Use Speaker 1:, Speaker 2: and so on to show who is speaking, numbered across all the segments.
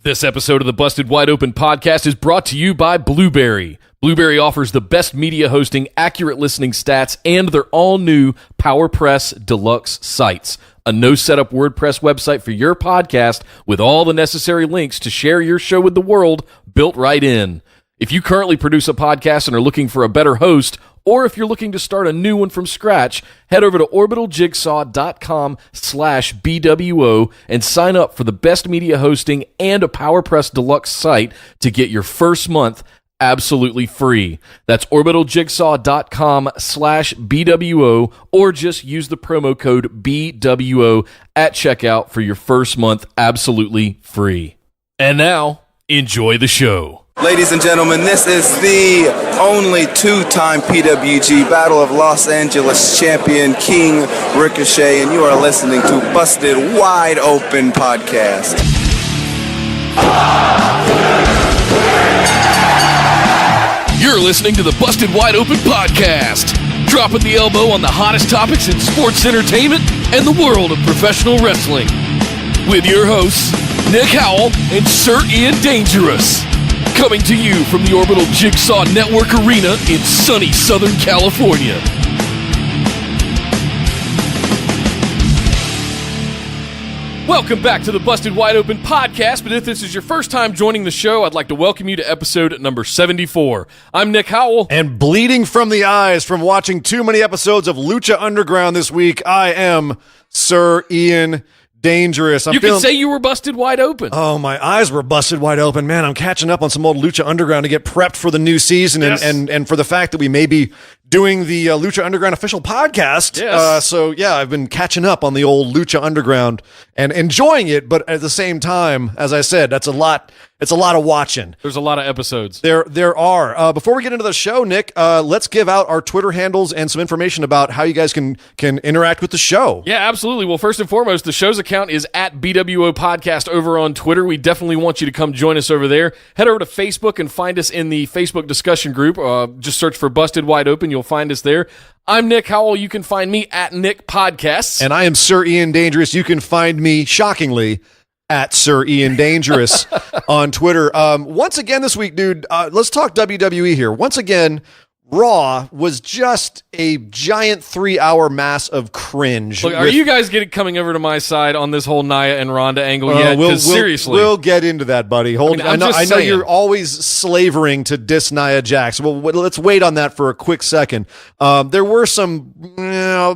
Speaker 1: This episode of the Busted Wide Open podcast is brought to you by Blueberry. Blueberry offers the best media hosting, accurate listening stats, and their all-new PowerPress Deluxe sites. A no-setup WordPress website for your podcast with all the necessary links to share your show with the world built right in. If you currently produce a podcast and are looking for a better host, or if you're looking to start a new one from scratch, head over to orbitaljigsaw.com/BWO and sign up for the best media hosting and a PowerPress Deluxe site to get your first month absolutely free. That's orbitaljigsaw.com/BWO, or just use the promo code BWO at checkout for your first month absolutely free. And now, enjoy the show.
Speaker 2: Ladies and gentlemen, this is the only two-time PWG Battle of Los Angeles champion, King Ricochet, and you are listening to Busted Wide Open Podcast.
Speaker 1: You're listening to the Busted Wide Open Podcast, dropping the elbow on the hottest topics in sports entertainment and the world of professional wrestling. With your hosts, Nick Howell and Sir Ian Dangerous. Coming to you from the Orbital Jigsaw Network Arena in sunny Southern California. Welcome back to the Busted Wide Open Podcast, but if this is your first time joining the show, I'd like to welcome you to episode number 74. I'm Nick Howell.
Speaker 3: And bleeding from the eyes from watching too many episodes of Lucha Underground this week, I am Sir Ian Dangerous.
Speaker 1: You could say you were busted wide open.
Speaker 3: Oh, my eyes were busted wide open. Man, I'm catching up on some old Lucha Underground to get prepped for the new season and for the fact that we may be doing the Lucha Underground official podcast.
Speaker 1: Yes.
Speaker 3: So, yeah, I've been catching up on the old Lucha Underground and enjoying it, but at the same time, as I said, that's a lot. It's a lot of watching.
Speaker 1: There's a lot of episodes.
Speaker 3: There are. Before we get into the show, Nick, let's give out our Twitter handles and some information about how you guys can interact with the show.
Speaker 1: Yeah, absolutely. Well, first and foremost, the show's account is at BWO Podcast over on Twitter. We definitely want you to come join us over there. Head over to Facebook and find us in the Facebook discussion group. Just search for Busted Wide Open. You'll find us there. I'm Nick Howell. You can find me at Nick Podcasts.
Speaker 3: And I am Sir Ian Dangerous. You can find me, shockingly, at Sir Ian Dangerous on Twitter. Once again this week, dude, let's talk WWE here. Once again, Raw was just a giant 3-hour mass of cringe.
Speaker 1: Look, are you guys coming over to my side on this whole Nia and Ronda angle yet? Seriously.
Speaker 3: We'll get into that, buddy. I know you're always slavering to diss Nia Jax. Well, let's wait on that for a quick second. There were some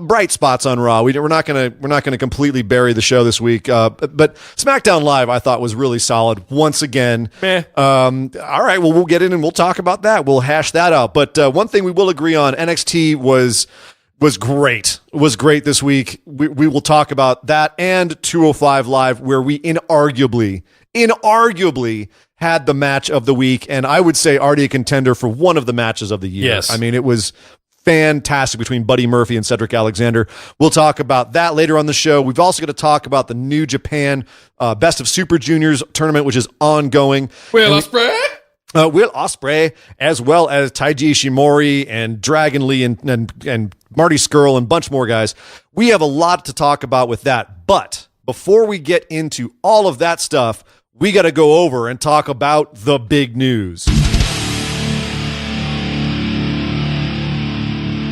Speaker 3: bright spots on Raw. We're not gonna completely bury the show this week. But SmackDown Live, I thought, was really solid once again. All right, well, we'll get in and we'll talk about that. We'll hash that out. But one thing we will agree on, NXT was great. It was great this week. We will talk about that and 205 Live, where we inarguably had the match of the week, and I would say already a contender for one of the matches of the year.
Speaker 1: Yes.
Speaker 3: I mean, it was fantastic between Buddy Murphy and Cedric Alexander. We'll talk about that later on the show. We've also got to talk about the New Japan Best of Super Juniors tournament, which is ongoing.
Speaker 1: Will
Speaker 3: Ospreay, as well as Taiji Ishimori and Dragon Lee and Marty Scurll and a bunch more guys. We have a lot to talk about with that. But before we get into all of that stuff, we got to go over and talk about the big news.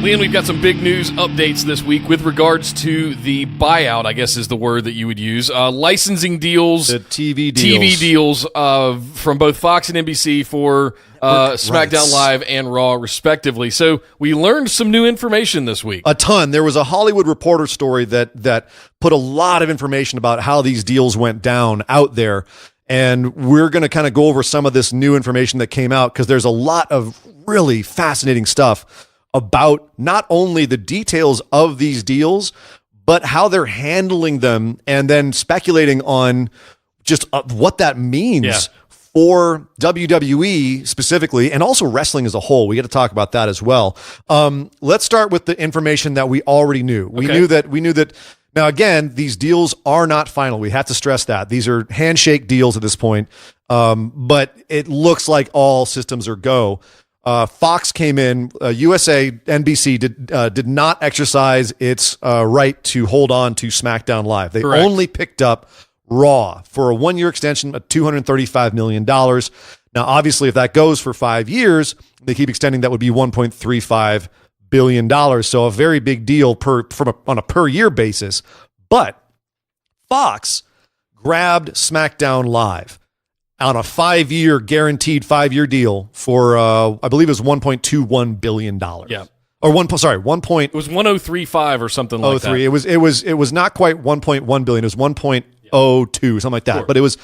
Speaker 1: Leon, we've got some big news updates this week with regards to the buyout, I guess is the word that you would use. Licensing deals.
Speaker 3: The TV deals
Speaker 1: from both Fox and NBC for SmackDown Live and Raw, respectively. So we learned some new information this week.
Speaker 3: A ton. There was a Hollywood Reporter story that put a lot of information about how these deals went down out there. And we're going to kind of go over some of this new information that came out because there's a lot of really fascinating stuff about not only the details of these deals, but how they're handling them, and then speculating on just what that means for WWE specifically, and also wrestling as a whole. We got to talk about that as well. Let's start with the information that we already knew. We knew that. Now, again, these deals are not final. We have to stress that. These are handshake deals at this point, but it looks like all systems are go. Fox came in. USA, NBC did not exercise its right to hold on to SmackDown Live. They
Speaker 1: Correct.
Speaker 3: only picked up Raw for a 1-year extension of $235 million. Now, obviously, if that goes for 5 years, they keep extending, that would be $1.35 billion. So a very big deal on a per year basis. But Fox grabbed SmackDown Live on a 5-year guaranteed 5-year deal for I believe it was $1.21 billion.
Speaker 1: Yeah.
Speaker 3: Or one point.
Speaker 1: It was 1035 or something like that.
Speaker 3: It was not quite 1.1 billion. It was 1.02, something like that.
Speaker 1: Sure.
Speaker 3: But it was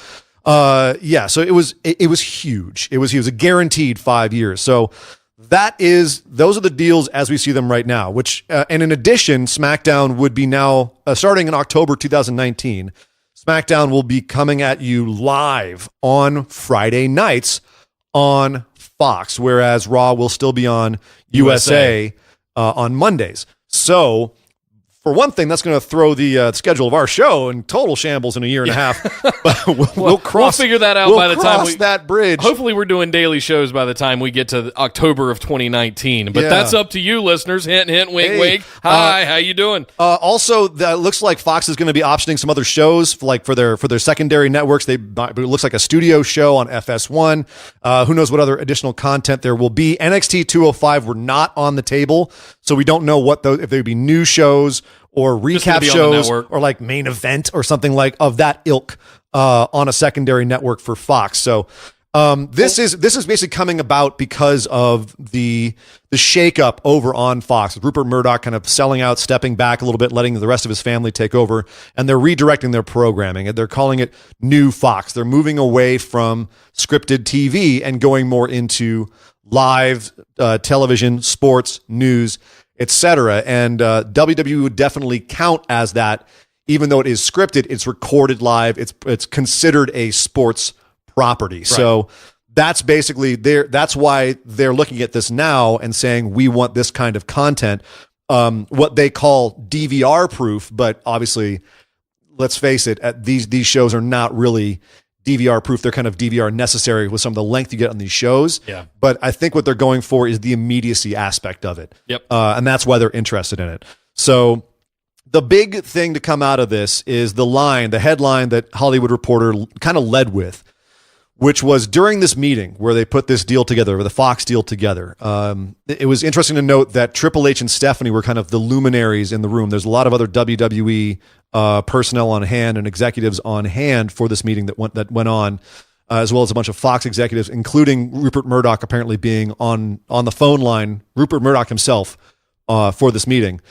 Speaker 3: so it was huge. It was a guaranteed 5 years. So those are the deals as we see them right now, which and in addition, SmackDown would be now starting in October 2019. SmackDown will be coming at you live on Friday nights on Fox, whereas Raw will still be on USA on Mondays. So, for one thing, that's going to throw the schedule of our show in total shambles in a year and a half. But we'll
Speaker 1: figure that out by the time we
Speaker 3: that bridge.
Speaker 1: Hopefully, we're doing daily shows by the time we get to October of 2019. But that's up to you, listeners. Hint, hint, wink, wink. Hi, how you doing?
Speaker 3: Also, that looks like Fox is going to be optioning some other shows for their secondary networks. It looks like a studio show on FS1. Who knows what other additional content there will be? NXT 205 were not on the table, so we don't know if there would be new shows or recap shows or like main event or something like of that ilk on a secondary network for Fox. So this is basically coming about because of the shakeup over on Fox, with Rupert Murdoch kind of selling out, stepping back a little bit, letting the rest of his family take over, and they're redirecting their programming, and they're calling it New Fox. They're moving away from scripted TV and going more into live television, sports, news, etc. And WWE would definitely count as that, even though it is scripted. It's recorded live. It's considered a sports property. Right. So that's basically that's why they're looking at this now and saying we want this kind of content, what they call DVR proof. But obviously, let's face it, these shows are not really DVR proof. They're kind of DVR necessary with some of the length you get on these shows.
Speaker 1: Yeah.
Speaker 3: But I think what they're going for is the immediacy aspect of it.
Speaker 1: Yep.
Speaker 3: And that's why they're interested in it. So the big thing to come out of this is the headline that Hollywood Reporter kind of led with, which was during this meeting where they put this deal together, or the Fox deal together. It was interesting to note that Triple H and Stephanie were kind of the luminaries in the room. There's a lot of other WWE personnel on hand and executives on hand for this meeting that went on, as well as a bunch of Fox executives, including Rupert Murdoch apparently being on the phone line, Rupert Murdoch himself, for this meeting.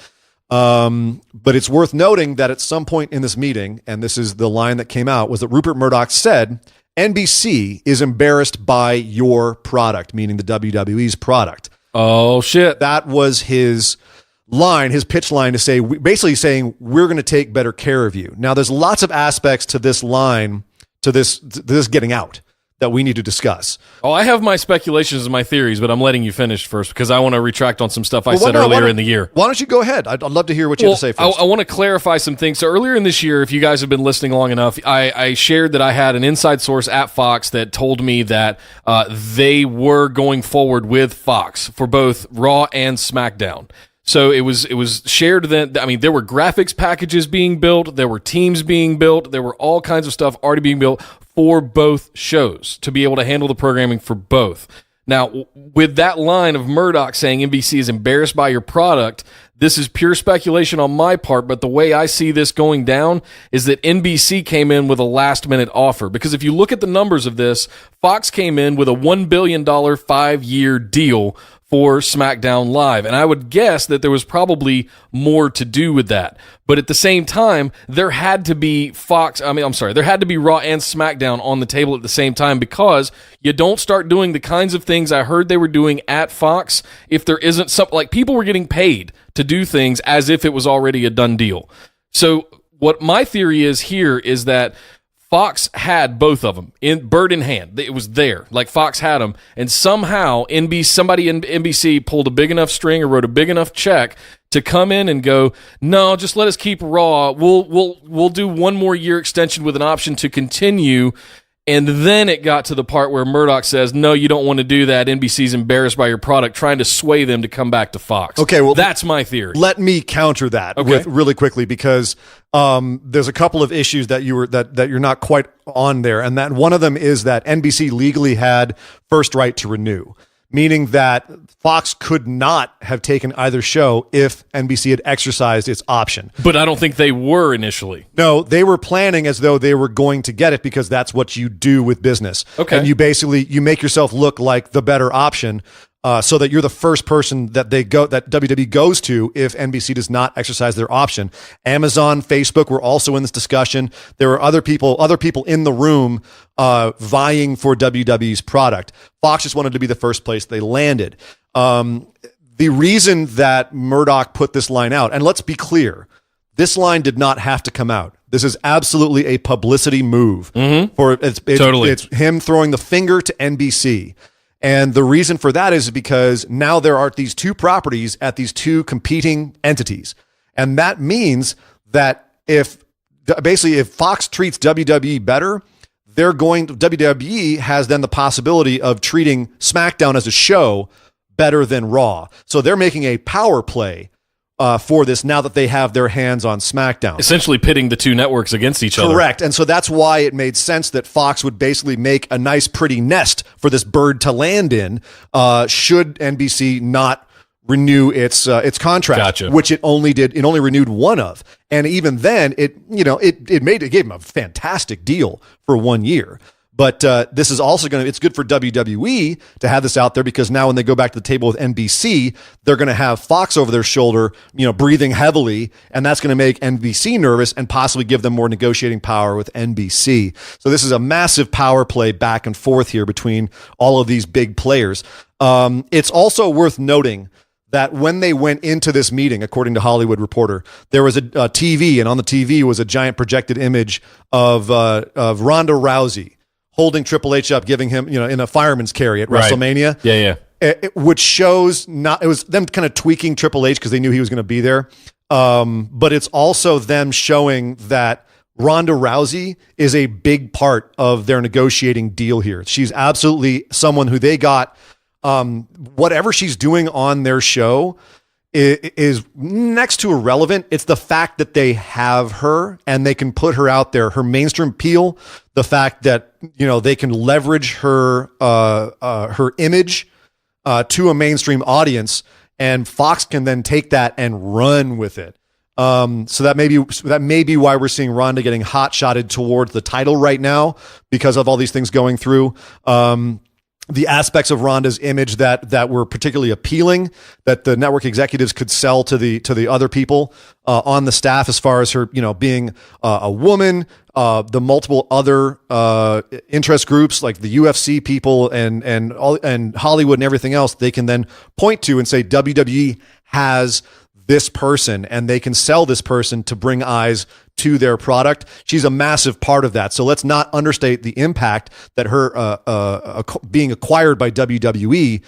Speaker 3: But it's worth noting that at some point in this meeting, and this is the line that came out, was that Rupert Murdoch said, NBC is embarrassed by your product, meaning the WWE's product.
Speaker 1: Oh, shit.
Speaker 3: That was his pitch line to say, basically saying, we're going to take better care of you. Now, there's lots of aspects to this line, to this getting out, that we need to discuss.
Speaker 1: Oh, I have my speculations and my theories, but I'm letting you finish first because I want to retract on some stuff I said earlier in the year.
Speaker 3: Why don't you go ahead? I'd love to hear what you have to say first.
Speaker 1: I want to clarify some things. So earlier in this year, if you guys have been listening long enough, I shared that I had an inside source at Fox that told me that they were going forward with Fox for both Raw and SmackDown. So it was shared that, I mean, there were graphics packages being built, there were teams being built, there were all kinds of stuff already being built for both shows to be able to handle the programming for both. Now, with that line of Murdoch saying NBC is embarrassed by your product, this is pure speculation on my part, but the way I see this going down is that NBC came in with a last-minute offer. Because if you look at the numbers of this, Fox came in with a $1 billion 5-year deal for SmackDown Live. And I would guess that there was probably more to do with that. But at the same time, there had to be there had to be Raw and SmackDown on the table at the same time, because you don't start doing the kinds of things I heard they were doing at Fox if there isn't something, like people were getting paid to do things as if it was already a done deal. So what my theory is here is that Fox had both of them bird in hand. It was there, like Fox had them, and somehow somebody in NBC pulled a big enough string or wrote a big enough check to come in and go, no, just let us keep Raw. We'll do one more year extension with an option to continue, And then it got to the part where Murdoch says, no, you don't want to do that. NBC's embarrassed by your product, trying to sway them to come back to Fox.
Speaker 3: Okay, well,
Speaker 1: that's my theory.
Speaker 3: Let me counter that with really quickly, because there's a couple of issues that you're not quite on there, and that one of them is that NBC legally had first right to renew, meaning that Fox could not have taken either show if NBC had exercised its option.
Speaker 1: But I don't think they were initially.
Speaker 3: No, they were planning as though they were going to get it, because that's what you do with business.
Speaker 1: Okay.
Speaker 3: And you make yourself look like the better option, so that you're the first person that WWE goes to if NBC does not exercise their option. Amazon, Facebook were also in this discussion. There were other people in the room vying for WWE's product. Fox just wanted to be the first place they landed. The reason that Murdoch put this line out, and let's be clear, this line did not have to come out. This is absolutely a publicity move. It's him throwing the finger to NBC. And the reason for that is because now there are these two properties at these two competing entities. And that means that if Fox treats WWE better, WWE has then the possibility of treating SmackDown as a show better than Raw. So they're making a power play for this now that they have their hands on SmackDown.
Speaker 1: Essentially pitting the two networks against each other.
Speaker 3: Correct. And so that's why it made sense that Fox would basically make a nice, pretty nest for this bird to land in should NBC not renew its contract,
Speaker 1: Gotcha.
Speaker 3: Which it only did. It only renewed one of. And even then, it gave him a fantastic deal for 1 year. But this is also it's good for WWE to have this out there, because now when they go back to the table with NBC, they're going to have Fox over their shoulder, breathing heavily, and that's going to make NBC nervous and possibly give them more negotiating power with NBC. So this is a massive power play back and forth here between all of these big players. It's also worth noting that when they went into this meeting, according to Hollywood Reporter, there was a TV, and on the TV was a giant projected image of Ronda Rousey holding Triple H up, giving him, in a fireman's carry at WrestleMania.
Speaker 1: Yeah.
Speaker 3: Which shows it was them kind of tweaking Triple H because they knew he was going to be there. But it's also them showing that Ronda Rousey is a big part of their negotiating deal here. She's absolutely someone who they got, whatever she's doing on their show is next to irrelevant. It's the fact that they have her and they can put her out there, her mainstream appeal, the fact that, they can leverage her image to a mainstream audience, and Fox can then take that and run with it. So that may be why we're seeing Ronda getting hot-shotted towards the title right now, because of all these things going through. The aspects of Ronda's image that were particularly appealing, that the network executives could sell to the other people on the staff, as far as her, being a woman, the multiple other interest groups like the UFC people and Hollywood and everything else, they can then point to and say WWE has this person, and they can sell this person to bring eyes to their product. She's a massive part of that. So let's not understate the impact that her being acquired by WWE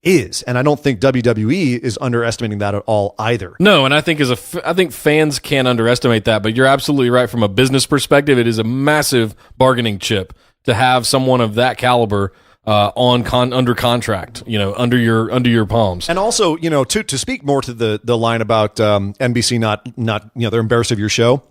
Speaker 3: is. And I don't think WWE is underestimating that at all either.
Speaker 1: No, and I think I think fans can't underestimate that, but you're absolutely right. From a business perspective, it is a massive bargaining chip to have someone of that caliber under contract, under your palms.
Speaker 3: And also, to speak more to the line about NBC not they're embarrassed of your show.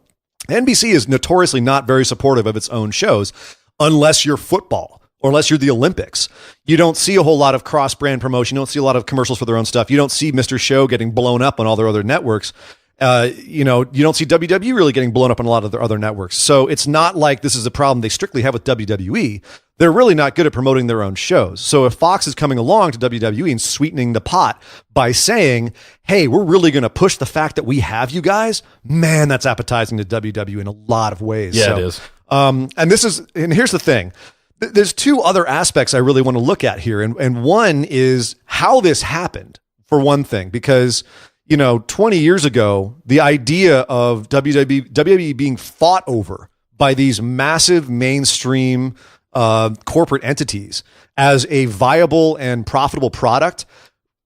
Speaker 3: NBC is notoriously not very supportive of its own shows, unless you're football or unless you're the Olympics. You don't see a whole lot of cross-brand promotion. You don't see a lot of commercials for their own stuff. You don't see Mr. Show getting blown up on all their other networks. You don't see WWE really getting blown up on a lot of their other networks. So it's not like this is a problem they strictly have with WWE. They're really not good at promoting their own shows. So if Fox is coming along to WWE and sweetening the pot by saying, hey, we're really going to push the fact that we have you guys, man, that's appetizing to WWE in a lot of ways.
Speaker 1: Yeah, it is.
Speaker 3: And here's the thing. There's two other aspects I really want to look at here. And one is how this happened, for one thing, because 20 years ago, the idea of WWE being fought over by these massive mainstream corporate entities as a viable and profitable product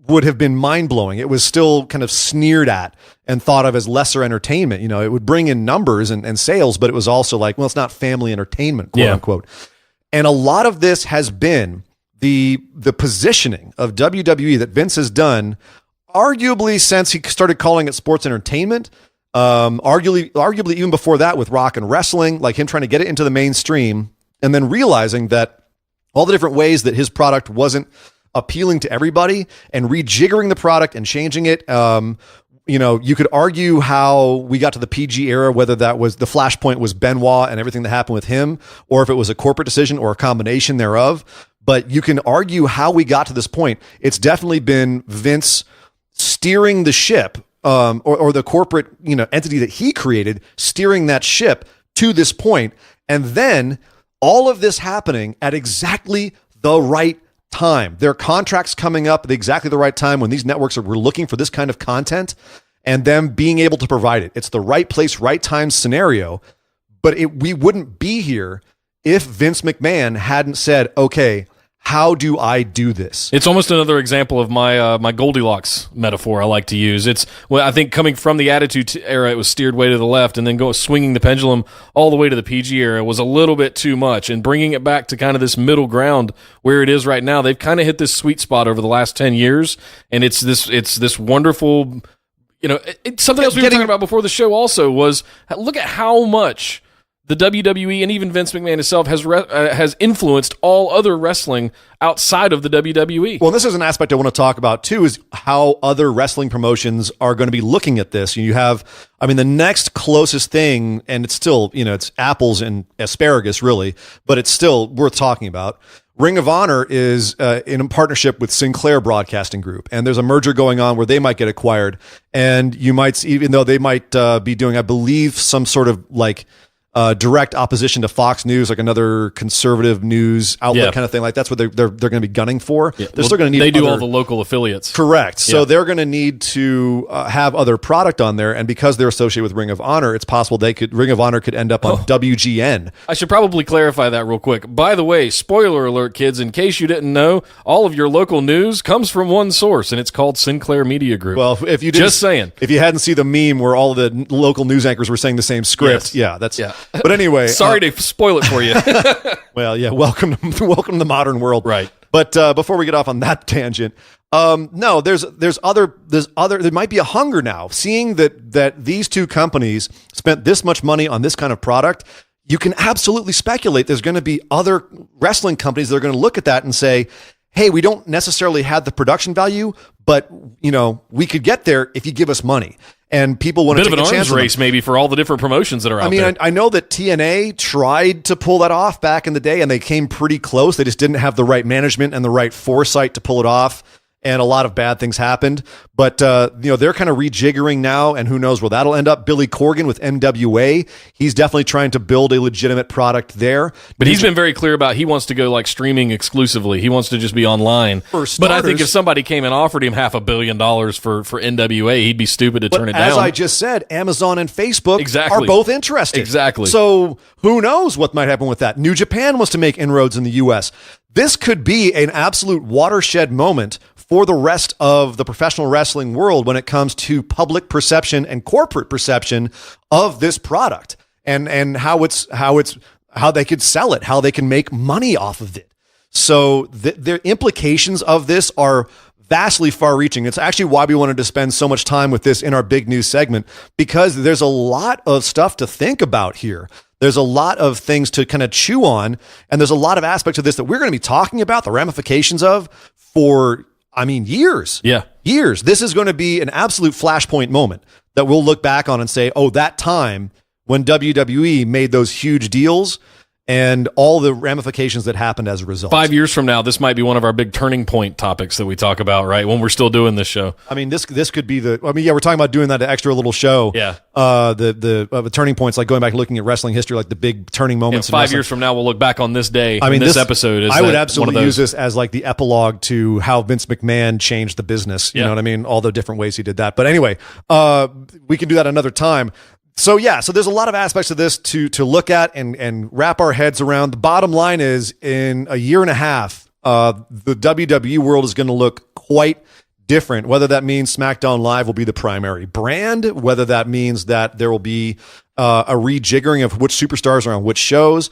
Speaker 3: would have been mind-blowing. It was still kind of sneered at and thought of as lesser entertainment. It would bring in numbers and sales, but it was also like, well, it's not family entertainment, quote unquote. And a lot of this has been the positioning of WWE that Vince has done, arguably since he started calling it sports entertainment, arguably even before that with rock and wrestling, like him trying to get it into the mainstream and then realizing that all the different ways that his product wasn't appealing to everybody and rejiggering the product and changing it. You could argue how we got to the PG era, whether that was the flashpoint was Benoit and everything that happened with him, or if it was a corporate decision or a combination thereof. But you can argue how we got to this point. It's definitely been Vince steering the ship, or the corporate, entity that he created, steering that ship to this point. And then all of this happening at exactly the right time. Their contracts coming up at exactly the right time when these networks were looking for this kind of content and them being able to provide it. It's the right place, right time scenario. But we wouldn't be here if Vince McMahon hadn't said, okay, how do I do this?
Speaker 1: It's almost another example of my Goldilocks metaphor I like to use. I think coming from the Attitude Era, it was steered way to the left, and then swinging the pendulum all the way to the PG era was a little bit too much. And bringing it back to kind of this middle ground where it is right now, they've kind of hit this sweet spot over the last 10 years, and it's this wonderful. Something else we were talking about before the show also was look at how much the WWE and even Vince McMahon himself has influenced all other wrestling outside of the WWE.
Speaker 3: Well, this is an aspect I want to talk about too, is how other wrestling promotions are going to be looking at this. You have, the next closest thing, and it's still, it's apples and asparagus really, but it's still worth talking about. Ring of Honor is in a partnership with Sinclair Broadcasting Group, and there's a merger going on where they might get acquired, and you might, even though they might be doing, I believe, some sort of direct opposition to Fox News, like another conservative news outlet kind of thing. Like that's what they're going to be gunning for.
Speaker 1: Yeah.
Speaker 3: They're still going to need.
Speaker 1: They do all the local affiliates.
Speaker 3: Correct. So they're going to need to have other product on there, and because they're associated with Ring of Honor, it's possible Ring of Honor could end up on WGN.
Speaker 1: I should probably clarify that real quick. By the way, spoiler alert, kids! In case you didn't know, all of your local news comes from one source, and it's called Sinclair Media Group.
Speaker 3: Well, if you
Speaker 1: just saying,
Speaker 3: if you hadn't seen the meme where all the local news anchors were saying the same script, But anyway,
Speaker 1: sorry to spoil it for you.
Speaker 3: Well, yeah, welcome to the modern world,
Speaker 1: right?
Speaker 3: But before we get off on that tangent, no, there might be a hunger now, seeing that these two companies spent this much money on this kind of product. You can absolutely speculate there's going to be other wrestling companies that are going to look at that and say, hey, we don't necessarily have the production value, but we could get there if you give us money. And people want to take a chance.
Speaker 1: Bit of an arms race, maybe, for all the different promotions that are out there.
Speaker 3: I know that TNA tried to pull that off back in the day, and they came pretty close. They just didn't have the right management and the right foresight to pull it off, and a lot of bad things happened. But they're kind of rejiggering now, and who knows where that'll end up. Billy Corgan with NWA, he's definitely trying to build a legitimate product there.
Speaker 1: But he's been very clear about he wants to go streaming exclusively. He wants to just be online.
Speaker 3: For starters,
Speaker 1: but I think if somebody came and offered him $500 million for NWA, he'd be stupid to turn it down.
Speaker 3: As I just said, Amazon and Facebook are both interested.
Speaker 1: Exactly.
Speaker 3: So who knows what might happen with that? New Japan wants to make inroads in the U.S. This could be an absolute watershed moment for the rest of the professional wrestling world when it comes to public perception and corporate perception of this product and how they could sell it, how they can make money off of it. So the implications of this are vastly far-reaching. It's actually why we wanted to spend so much time with this in our big news segment, because there's a lot of stuff to think about here. There's a lot of things to kind of chew on, and there's a lot of aspects of this that we're going to be talking about, the ramifications of, for years.
Speaker 1: Yeah.
Speaker 3: Years. This is going to be an absolute flashpoint moment that we'll look back on and say, oh, that time when WWE made those huge deals and all the ramifications that happened as a result.
Speaker 1: 5 years from now, this might be one of our big turning point topics that we talk about, right? When we're still doing this show.
Speaker 3: This could be we're talking about doing that extra little show.
Speaker 1: Yeah.
Speaker 3: The turning points, like going back and looking at wrestling history, like the big turning moments.
Speaker 1: 5 years from now, we'll look back on this day. This episode is.
Speaker 3: I would absolutely use this as like the epilogue to how Vince McMahon changed the business. You know what I mean? All the different ways he did that. But anyway, we can do that another time. So there's a lot of aspects of this to look at and wrap our heads around. The bottom line is, in a year and a half, the WWE world is going to look quite different, whether that means SmackDown Live will be the primary brand, whether that means that there will be a rejiggering of which superstars are on which shows.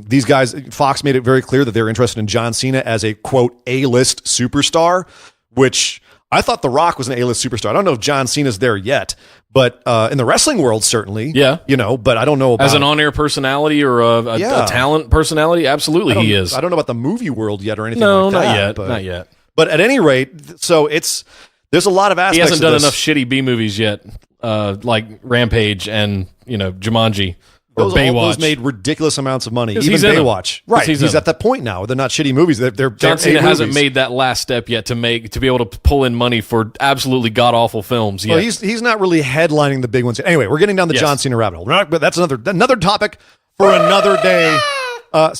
Speaker 3: These guys, Fox made it very clear that they're interested in John Cena as a, quote, A-list superstar, which I thought The Rock was an A-list superstar. I don't know if John Cena's there yet, but in the wrestling world, certainly.
Speaker 1: Yeah.
Speaker 3: But I don't know about...
Speaker 1: As an on-air personality or a talent personality, absolutely he is.
Speaker 3: I don't know about the movie world yet or anything like that.
Speaker 1: No, not yet.
Speaker 3: But at any rate, so there's a lot of aspects.
Speaker 1: He hasn't done
Speaker 3: this.
Speaker 1: enough shitty B movies yet, like Rampage and Jumanji or Baywatch.
Speaker 3: Those made ridiculous amounts of money. Even
Speaker 1: he's in
Speaker 3: Baywatch, right? He's at that point now. They're not shitty movies. They're
Speaker 1: John Cena
Speaker 3: movies.
Speaker 1: hasn't made that last step yet to be able to pull in money for absolutely god awful films.
Speaker 3: Well, he's not really headlining the big ones. Anyway, we're getting down the John Cena rabbit hole. But that's another topic for another day.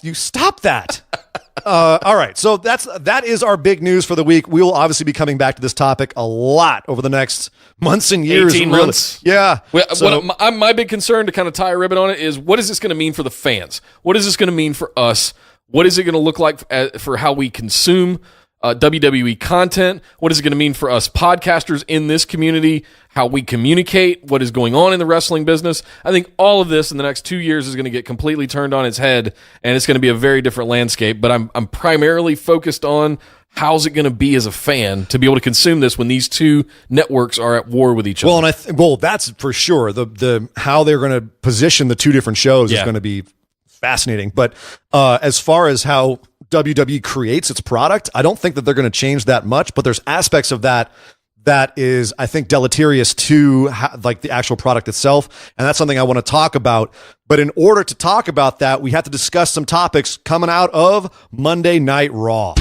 Speaker 3: You stop that. All right, so that is our big news for the week. We will obviously be coming back to this topic a lot over the next months and years.
Speaker 1: 18 months.
Speaker 3: Yeah.
Speaker 1: My big concern, to kind of tie a ribbon on it, is what is this going to mean for the fans? What is this going to mean for us? What is it going to look like for how we consume WWE content? What is it going to mean for us podcasters in this community? How we communicate? What is going on in the wrestling business? I think all of this in the next 2 years is going to get completely turned on its head, and it's going to be a very different landscape. But I'm primarily focused on how's it going to be as a fan to be able to consume this when these two networks are at war with each other.
Speaker 3: Well, that's for sure. The how they're going to position the two different shows is going to be fascinating. But as far as how WWE creates its product, I don't think that they're going to change that much, but there's aspects of that is, I think, deleterious to the actual product itself. And that's something I want to talk about. But in order to talk about that, we have to discuss some topics coming out of Monday Night Raw.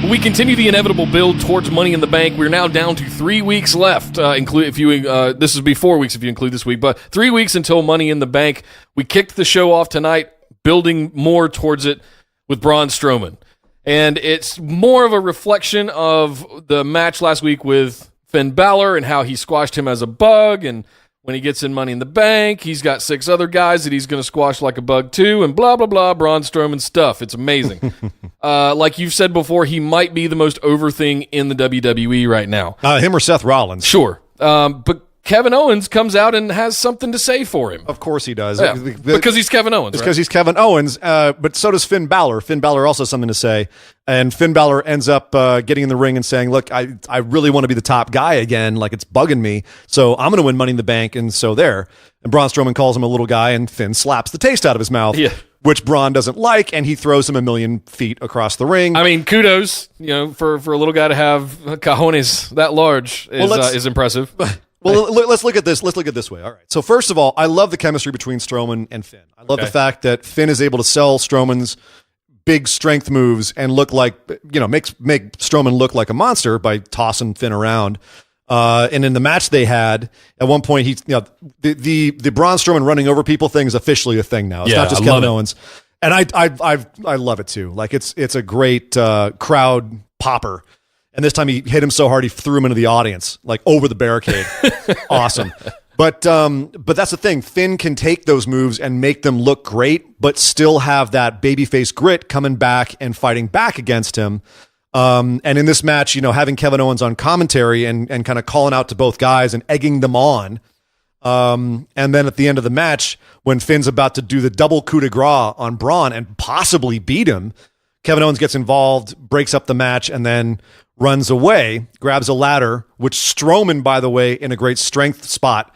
Speaker 1: We continue the inevitable build towards Money in the Bank. We're now down to 3 weeks left. This would be 4 weeks if you include this week, but 3 weeks until Money in the Bank. We kicked the show off tonight, building more towards it with Braun Strowman, and it's more of a reflection of the match last week with Finn Balor and how he squashed him as a bug, and when he gets in Money in the Bank, he's got 6 other guys that he's going to squash like a bug too, and blah, blah, blah, Braun Strowman stuff. It's amazing. Like you've said before, he might be the most over thing in the WWE right now.
Speaker 3: Him or Seth Rollins.
Speaker 1: Sure. But Kevin Owens comes out and has something to say for him.
Speaker 3: Of course he does.
Speaker 1: Yeah, because he's Kevin Owens.
Speaker 3: It's because he's Kevin Owens, but so does Finn Balor. Finn Balor also has something to say. And Finn Balor ends up getting in the ring and saying, look, I really want to be the top guy again. Like, it's bugging me. So I'm going to win Money in the Bank. And so there. And Braun Strowman calls him a little guy, and Finn slaps the taste out of his mouth. Yeah. Which Braun doesn't like, and he throws him 1,000,000 feet across the ring. I
Speaker 1: mean, kudos, for a little guy to have cojones that large is impressive.
Speaker 3: Well, let's look at this. Let's look at it this way. All right. So first of all, I love the chemistry between Strowman and Finn. I love the fact that Finn is able to sell Strowman's big strength moves and look like, make Strowman look like a monster by tossing Finn around. And in the match they had, at one point, the Braun Strowman running over people thing is officially a thing now. It's not just Kevin Owens. And I love it too. Like, it's a great crowd popper. And this time he hit him so hard he threw him into the audience, like over the barricade. Awesome. But that's the thing. Finn can take those moves and make them look great, but still have that babyface grit coming back and fighting back against him. And in this match, having Kevin Owens on commentary and kind of calling out to both guys and egging them on. And then at the end of the match, when Finn's about to do the double coup de grace on Braun and possibly beat him, Kevin Owens gets involved, breaks up the match, and then runs away, grabs a ladder, which Strowman, by the way, in a great strength spot.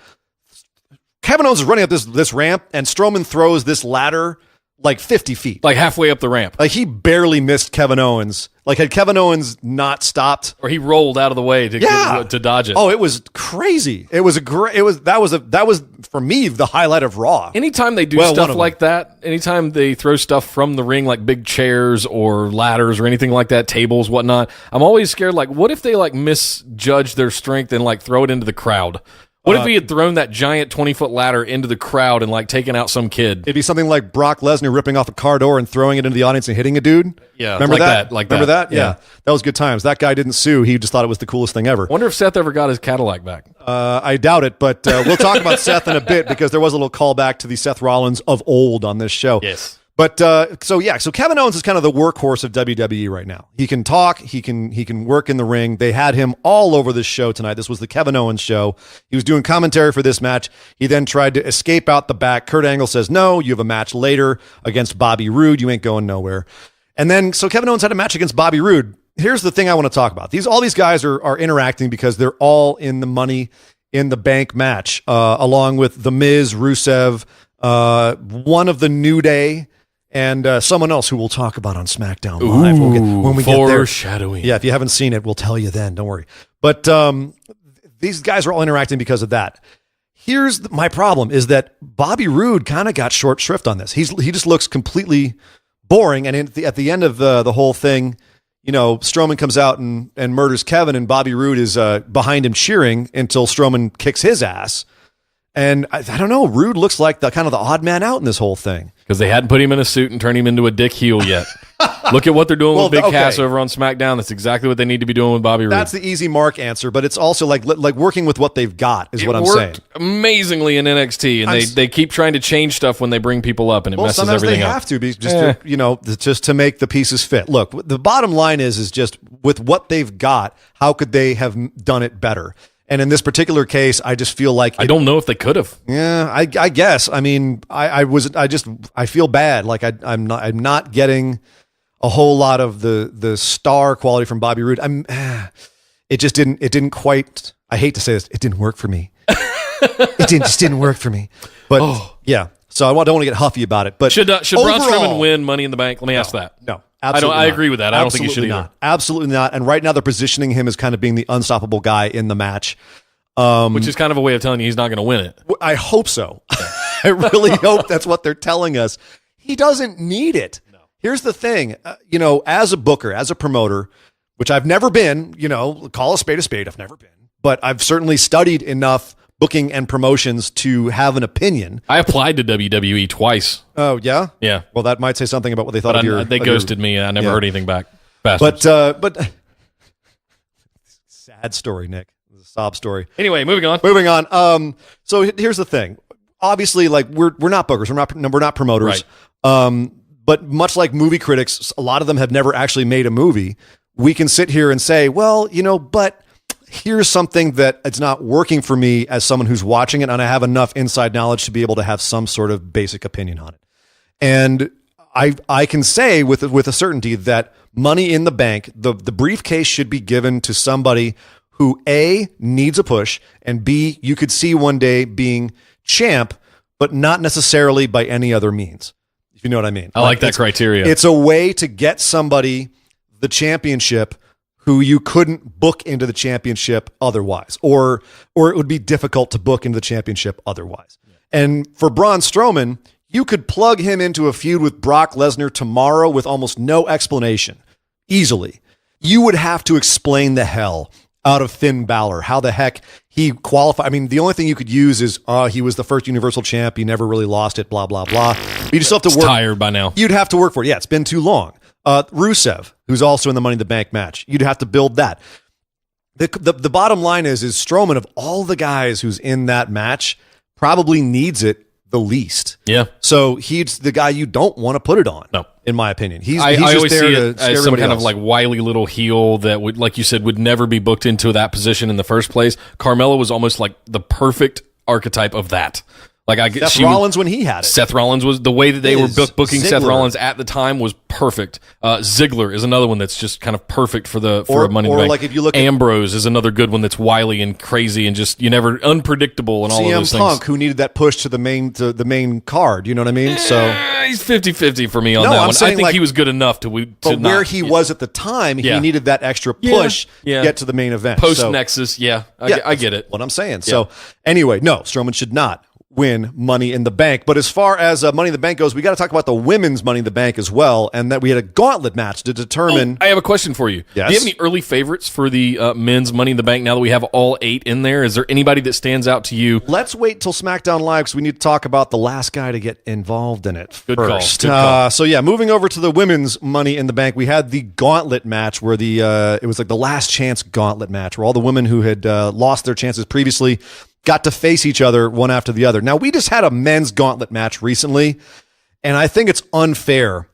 Speaker 3: Kevin Owens is running up this ramp, and Strowman throws this ladder like 50 feet.
Speaker 1: Like halfway up the ramp.
Speaker 3: Like, he barely missed Kevin Owens. Like, had Kevin Owens not stopped,
Speaker 1: or he rolled out of the way to dodge it.
Speaker 3: Oh, it was crazy. That was for me the highlight of Raw.
Speaker 1: Anytime they do stuff like that, anytime they throw stuff from the ring, like big chairs or ladders or anything like that, tables, whatnot, I'm always scared, like, what if they misjudge their strength and throw it into the crowd? What if he had thrown that giant 20-foot ladder into the crowd and taken out some kid?
Speaker 3: It'd be something like Brock Lesnar ripping off a car door and throwing it into the audience and hitting a dude.
Speaker 1: Yeah,
Speaker 3: remember that? Remember that? Yeah, that was good times. That guy didn't sue. He just thought it was the coolest thing ever.
Speaker 1: Wonder if Seth ever got his Cadillac back.
Speaker 3: I doubt it, but we'll talk about Seth in a bit, because there was a little callback to the Seth Rollins of old on this show.
Speaker 1: Yes.
Speaker 3: But so Kevin Owens is kind of the workhorse of WWE right now. He can talk, he can work in the ring. They had him all over this show tonight. This was the Kevin Owens show. He was doing commentary for this match. He then tried to escape out the back. Kurt Angle says, "No, you have a match later against Bobby Roode. You ain't going nowhere." And then so Kevin Owens had a match against Bobby Roode. Here's the thing I want to talk about. All these guys are interacting because they're all in the Money in the Bank match, along with The Miz, Rusev, one of the New Day, and someone else who we'll talk about on SmackDown Live when we get there.
Speaker 1: Foreshadowing.
Speaker 3: Yeah, if you haven't seen it, we'll tell you then. Don't worry. But these guys are all interacting because of that. Here's my problem: is that Bobby Roode kind of got short shrift on this. He just looks completely boring. And at the end of the whole thing, Strowman comes out and murders Kevin, and Bobby Roode is behind him cheering until Strowman kicks his ass. And I don't know, Roode looks like the kind of the odd man out in this whole thing.
Speaker 1: Because they hadn't put him in a suit and turned him into a dick heel yet. Look at what they're doing with Big Cass over on SmackDown. That's exactly what they need to be doing with Bobby Roode.
Speaker 3: That's the easy mark answer, but it's also like working with what they've got is what I'm saying.
Speaker 1: It worked amazingly in NXT, and they keep trying to change stuff when they bring people up, and it messes everything up.
Speaker 3: Sometimes they have to, just to make the pieces fit. Look, the bottom line is just with what they've got, how could they have done it better? And in this particular case, I just feel like
Speaker 1: I don't know if they could have.
Speaker 3: Yeah, I guess. I mean, I feel bad. Like I'm not getting a whole lot of the star quality from Bobby Roode. It didn't quite. I hate to say this, it didn't work for me. It just didn't work for me. But yeah, so I don't want to get huffy about it. But
Speaker 1: should Braun Strowman win Money in the Bank? Let me ask that.
Speaker 3: No. Absolutely
Speaker 1: I agree with that. I don't think he should either.
Speaker 3: Absolutely not. And right now they're positioning him as kind of being the unstoppable guy in the match.
Speaker 1: Which is kind of a way of telling you he's not going to win it.
Speaker 3: I hope so. I really hope that's what they're telling us. He doesn't need it. No. Here's the thing. As a booker, as a promoter, which I've never been, call a spade, I've never been. But I've certainly studied enough booking and promotions to have an opinion.
Speaker 1: I applied to WWE twice.
Speaker 3: Oh, yeah?
Speaker 1: Yeah.
Speaker 3: Well, that might say something about what they thought of your...
Speaker 1: They ghosted me. I never heard anything back. Bastards.
Speaker 3: But sad story, Nick. It was a sob story.
Speaker 1: Anyway, moving on.
Speaker 3: So here's the thing. Obviously, like we're not bookers. We're not promoters.
Speaker 1: Right.
Speaker 3: But much like movie critics, a lot of them have never actually made a movie. We can sit here and say, well, but here's something that it's not working for me as someone who's watching it, and I have enough inside knowledge to be able to have some sort of basic opinion on it. And I can say with a certainty that Money in the Bank, the briefcase should be given to somebody who A, needs a push, and B, you could see one day being champ, but not necessarily by any other means, if you know what I mean.
Speaker 1: I like that criteria.
Speaker 3: It's a way to get somebody the championship who you couldn't book into the championship otherwise, or it would be difficult to book into the championship otherwise. Yeah. And for Braun Strowman, you could plug him into a feud with Brock Lesnar tomorrow with almost no explanation, easily. You would have to explain the hell out of Finn Balor, how the heck he qualified. I mean, the only thing you could use is, he was the first Universal Champ, he never really lost it, blah, blah, blah. You just have to work.
Speaker 1: Tired by now.
Speaker 3: You'd have to work for it. Yeah, it's been too long. Rusev, who's also in the Money in the Bank match. You'd have to build that. The bottom line is Strowman, of all the guys who's in that match, probably needs it the least.
Speaker 1: Yeah.
Speaker 3: So he's the guy you don't want to put it on.
Speaker 1: No.
Speaker 3: In my opinion.
Speaker 1: I
Speaker 3: just
Speaker 1: always
Speaker 3: there
Speaker 1: see
Speaker 3: to
Speaker 1: it
Speaker 3: scare
Speaker 1: as some kind
Speaker 3: else.
Speaker 1: of like wily little heel that would, like you said, would never be booked into that position in the first place. Carmella was almost like the perfect archetype of that. Like
Speaker 3: Seth Rollins when he had it.
Speaker 1: Seth Rollins was the way that they were booking
Speaker 3: Ziggler.
Speaker 1: Seth Rollins at the time was perfect. Ziggler is another one that's just kind of perfect for a Money in the Bank.
Speaker 3: Like if you look at
Speaker 1: Ambrose is another good one that's wily and crazy and just unpredictable and all of those
Speaker 3: CM
Speaker 1: things.
Speaker 3: Punk, who needed that push to the main card, you know what I mean? So
Speaker 1: he's 50-50 for me on that
Speaker 3: I'm
Speaker 1: one. I
Speaker 3: saying,
Speaker 1: think he was good enough to
Speaker 3: but where he was at the time, he needed that extra push to get to the main event.
Speaker 1: Post Nexus, I get it.
Speaker 3: What I'm saying. Yeah. So anyway, no, Strowman should not win Money in the Bank. But as far as Money in the Bank goes, we got to talk about the women's Money in the Bank as well, and that we had a gauntlet match to determine.
Speaker 1: I have a question for you.
Speaker 3: Yes?
Speaker 1: Do you have any early favorites for the men's Money in the Bank now that we have all 8 in there? Is there anybody that stands out to you?
Speaker 3: Let's wait till SmackDown Live because we need to talk about the last guy to get involved in it
Speaker 1: Good
Speaker 3: first.
Speaker 1: Call.
Speaker 3: So yeah, moving over to the women's Money in the Bank, we had the gauntlet match where it was like the last chance gauntlet match where all the women who had lost their chances previously got to face each other one after the other. Now, we just had a men's gauntlet match recently, And I think it's unfair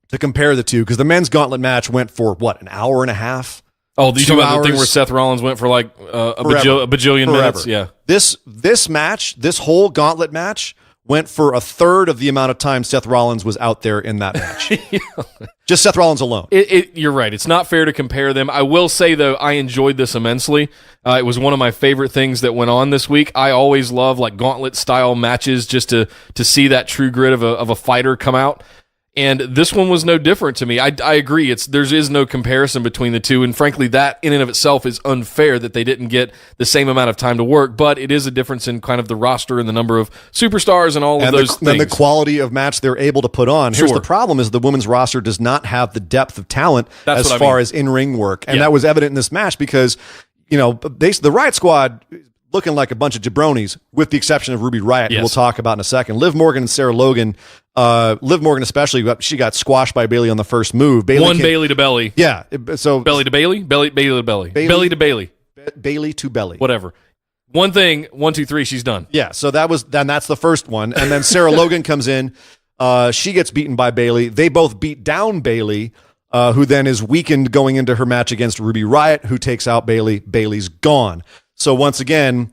Speaker 3: to compare the two because the men's gauntlet match went for an hour and a half?
Speaker 1: Oh, you talking about the thing where Seth Rollins went for like a bajillion minutes? Yeah.
Speaker 3: This match, this whole gauntlet match, went for a third of the amount of time Seth Rollins was out there in that match. Just Seth Rollins alone.
Speaker 1: You're right. It's not fair to compare them. I will say, though, I enjoyed this immensely. It was one of my favorite things that went on this week. I always love like gauntlet-style matches just to see that true grit of a fighter come out. And this one was no different to me. I agree. There is no comparison between the two, and frankly, that in and of itself is unfair that they didn't get the same amount of time to work. But it is a difference in kind of the roster and the number of superstars and all of those things.
Speaker 3: And the quality of match they're able to put on. Here's the problem: is the women's roster does not have the depth of talent as far as in-ring work, and that was evident in this match because the Riot Squad. Looking like a bunch of jabronis, with the exception of Ruby Riott, who we'll talk about in a second. Liv Morgan and Sarah Logan, Liv Morgan especially, she got squashed by Bayley on the first move.
Speaker 1: Bayley to belly.
Speaker 3: Yeah. So
Speaker 1: Belly to Bayley? Bayley to belly. Belly to Bayley.
Speaker 3: Bayley to belly.
Speaker 1: Whatever. One thing, 1, 2, 3, she's done.
Speaker 3: Yeah, so that's the first one. And then Sarah Logan comes in. She gets beaten by Bayley. They both beat down Bayley, who then is weakened going into her match against Ruby Riott, who takes out Bayley. Bayley's gone. So once again,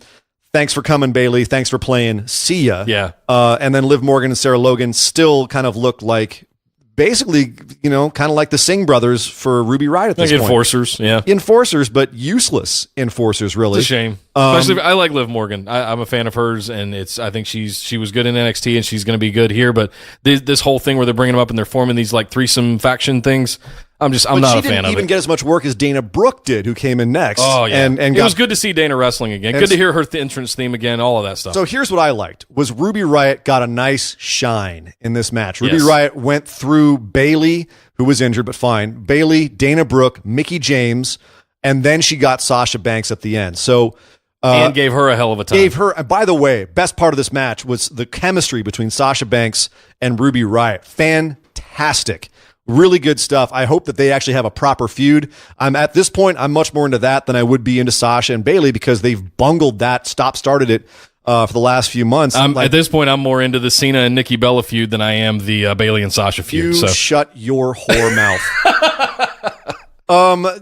Speaker 3: thanks for coming, Bayley. Thanks for playing. See ya.
Speaker 1: Yeah.
Speaker 3: And then Liv Morgan and Sarah Logan still kind of look like basically, kind of like the Singh brothers for Ruby Riott at this point.
Speaker 1: Enforcers, yeah.
Speaker 3: Enforcers, but useless enforcers, really.
Speaker 1: It's a shame. Especially, I like Liv Morgan. I'm a fan of hers, and I think she was good in NXT, and she's going to be good here. But this whole thing where they're bringing them up and they're forming these like threesome faction things, I'm not a fan of it.
Speaker 3: She didn't even get as much work as Dana Brooke did, who came in next.
Speaker 1: Oh, yeah. And it was good to see Dana wrestling again. Good to hear her entrance theme again, all of that stuff.
Speaker 3: So here's what I liked, was Ruby Riott got a nice shine in this match. Ruby Riott went through Bayley, who was injured, but fine. Bayley, Dana Brooke, Mickie James, and then she got Sasha Banks at the end. So...
Speaker 1: and gave her a hell of a time.
Speaker 3: And by the way, best part of this match was the chemistry between Sasha Banks and Ruby Riott. Fantastic. Really good stuff. I hope that they actually have a proper feud. At this point, I'm much more into that than I would be into Sasha and Bayley because they've bungled that, started it for the last few months.
Speaker 1: At this point, I'm more into the Cena and Nikki Bella feud than I am the Bayley and Sasha feud.
Speaker 3: Shut your whore mouth.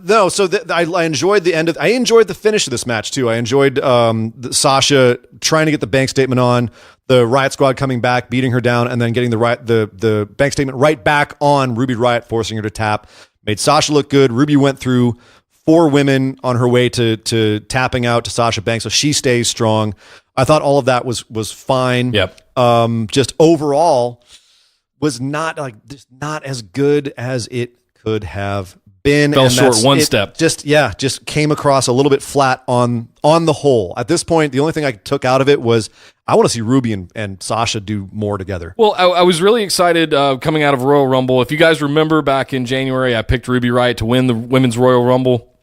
Speaker 3: No, so I enjoyed the end of. I enjoyed the finish of this match too. I enjoyed Sasha trying to get the bank statement on, the Riot Squad coming back, beating her down, and then getting the bank statement right back on Ruby Riott, forcing her to tap. Made Sasha look good. Ruby went through 4 women on her way to tapping out to Sasha Banks, so she stays strong. I thought all of that was fine.
Speaker 1: Yep.
Speaker 3: Just overall was not as good as it could have been.
Speaker 1: Fell short one step.
Speaker 3: Just came across a little bit flat on the whole. At this point, the only thing I took out of it was I want to see Ruby and Sasha do more together.
Speaker 1: Well, I was really excited coming out of Royal Rumble. If you guys remember back in January, I picked Ruby Riott to win the Women's Royal Rumble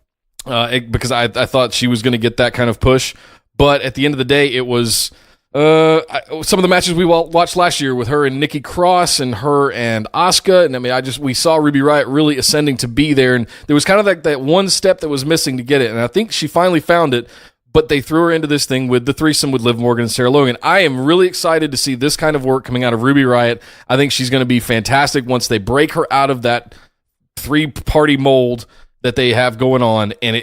Speaker 1: because I thought she was going to get that kind of push. But at the end of the day, it was some of the matches we watched last year with her and Nikki Cross and her and Asuka, and I mean, we saw Ruby Riott really ascending to be there, and there was kind of like that one step that was missing to get it, and I think she finally found it. But they threw her into this thing with the threesome with Liv Morgan and Sarah Logan. I am really excited to see this kind of work coming out of Ruby Riott. I think she's going to be fantastic once they break her out of that 3-party mold that they have going on, and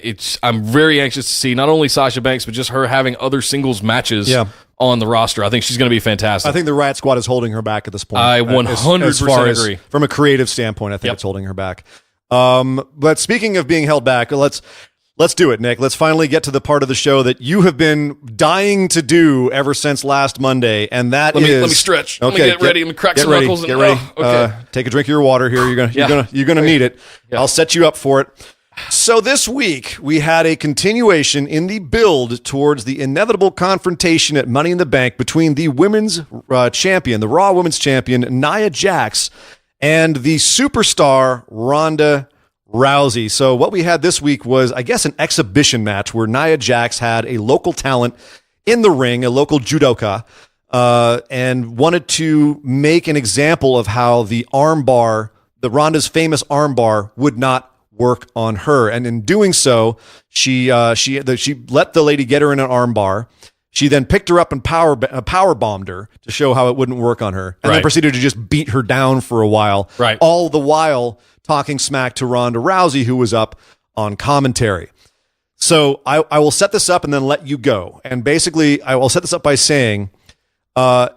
Speaker 1: I'm very anxious to see not only Sasha Banks, but just her having other singles matches on the roster. I think she's going to be fantastic.
Speaker 3: I think the Riot Squad is holding her back at this point.
Speaker 1: I 100% agree.
Speaker 3: From a creative standpoint, I think it's holding her back. But speaking of being held back, let's do it, Nick. Let's finally get to the part of the show that you have been dying to do ever since last Monday, and that
Speaker 1: let me stretch. Okay, let me get ready. Let me crack some knuckles.
Speaker 3: Get ready. Okay. Take a drink of your water here. You're gonna need it. Yeah. I'll set you up for it. So this week we had a continuation in the build towards the inevitable confrontation at Money in the Bank between the women's champion, the Raw Women's Champion Nia Jax, and the superstar Ronda Rousey. So what we had this week was, I guess, an exhibition match where Nia Jax had a local talent in the ring, a local judoka, and wanted to make an example of how the armbar, the Ronda's famous armbar, would not work on her. And in doing so, she let the lady get her in an armbar. She then picked her up and power bombed her to show how it wouldn't work on her, and then proceeded to just beat her down for a while.
Speaker 1: Right.
Speaker 3: All the while talking smack to Ronda Rousey, who was up on commentary. So I will set this up and then let you go. And basically, I will set this up by saying,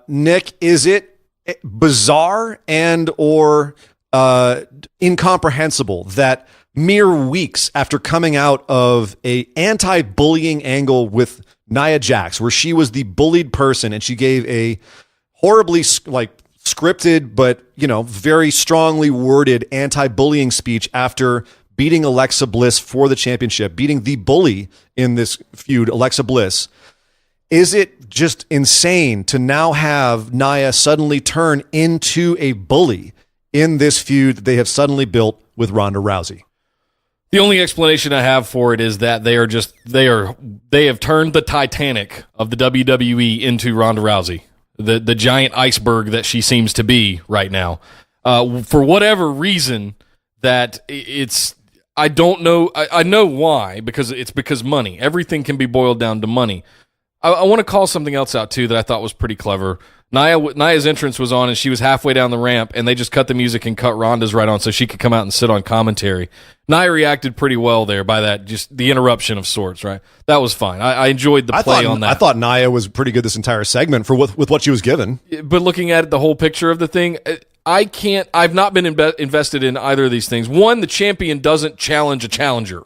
Speaker 3: Nick, is it bizarre and or incomprehensible that mere weeks after coming out of a anti-bullying angle with Nia Jax, where she was the bullied person and she gave a horribly scripted but very strongly worded anti-bullying speech after beating Alexa Bliss for the championship, beating the bully in this feud, Alexa Bliss. Is it just insane to now have Nia suddenly turn into a bully in this feud that they have suddenly built with Ronda Rousey?
Speaker 1: The only explanation I have for it is that they have turned the Titanic of the WWE into Ronda Rousey, the giant iceberg that she seems to be right now. For whatever reason, I don't know. I know why, because money. Everything can be boiled down to money. I want to call something else out too that I thought was pretty clever. Nia's entrance was on and she was halfway down the ramp and they just cut the music and cut Ronda's right on so she could come out and sit on commentary. Nia reacted pretty well there by that, just the interruption of sorts, right? That was fine. I enjoyed the play on that.
Speaker 3: I thought Nia was pretty good this entire segment for with what she was given.
Speaker 1: But looking at it, the whole picture of the thing, I've not been invested in either of these things. One, the champion doesn't challenge a challenger.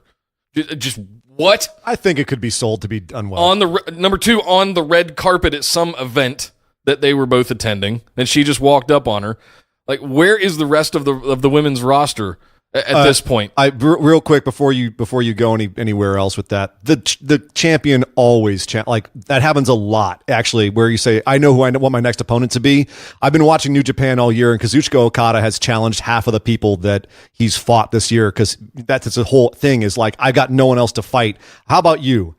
Speaker 1: Just what?
Speaker 3: I think it could be sold to be done well.
Speaker 1: Number two, on the red carpet at some event that they were both attending, and she just walked up on her. Like, where is the rest of the women's roster at this point?
Speaker 3: Real quick before you go anywhere else with that, the champion always that happens a lot actually, where you say, I know who I want my next opponent to be. I've been watching New Japan all year, and Kazuchika Okada has challenged half of the people that he's fought this year, because that's the whole thing is like, I got no one else to fight. How about you?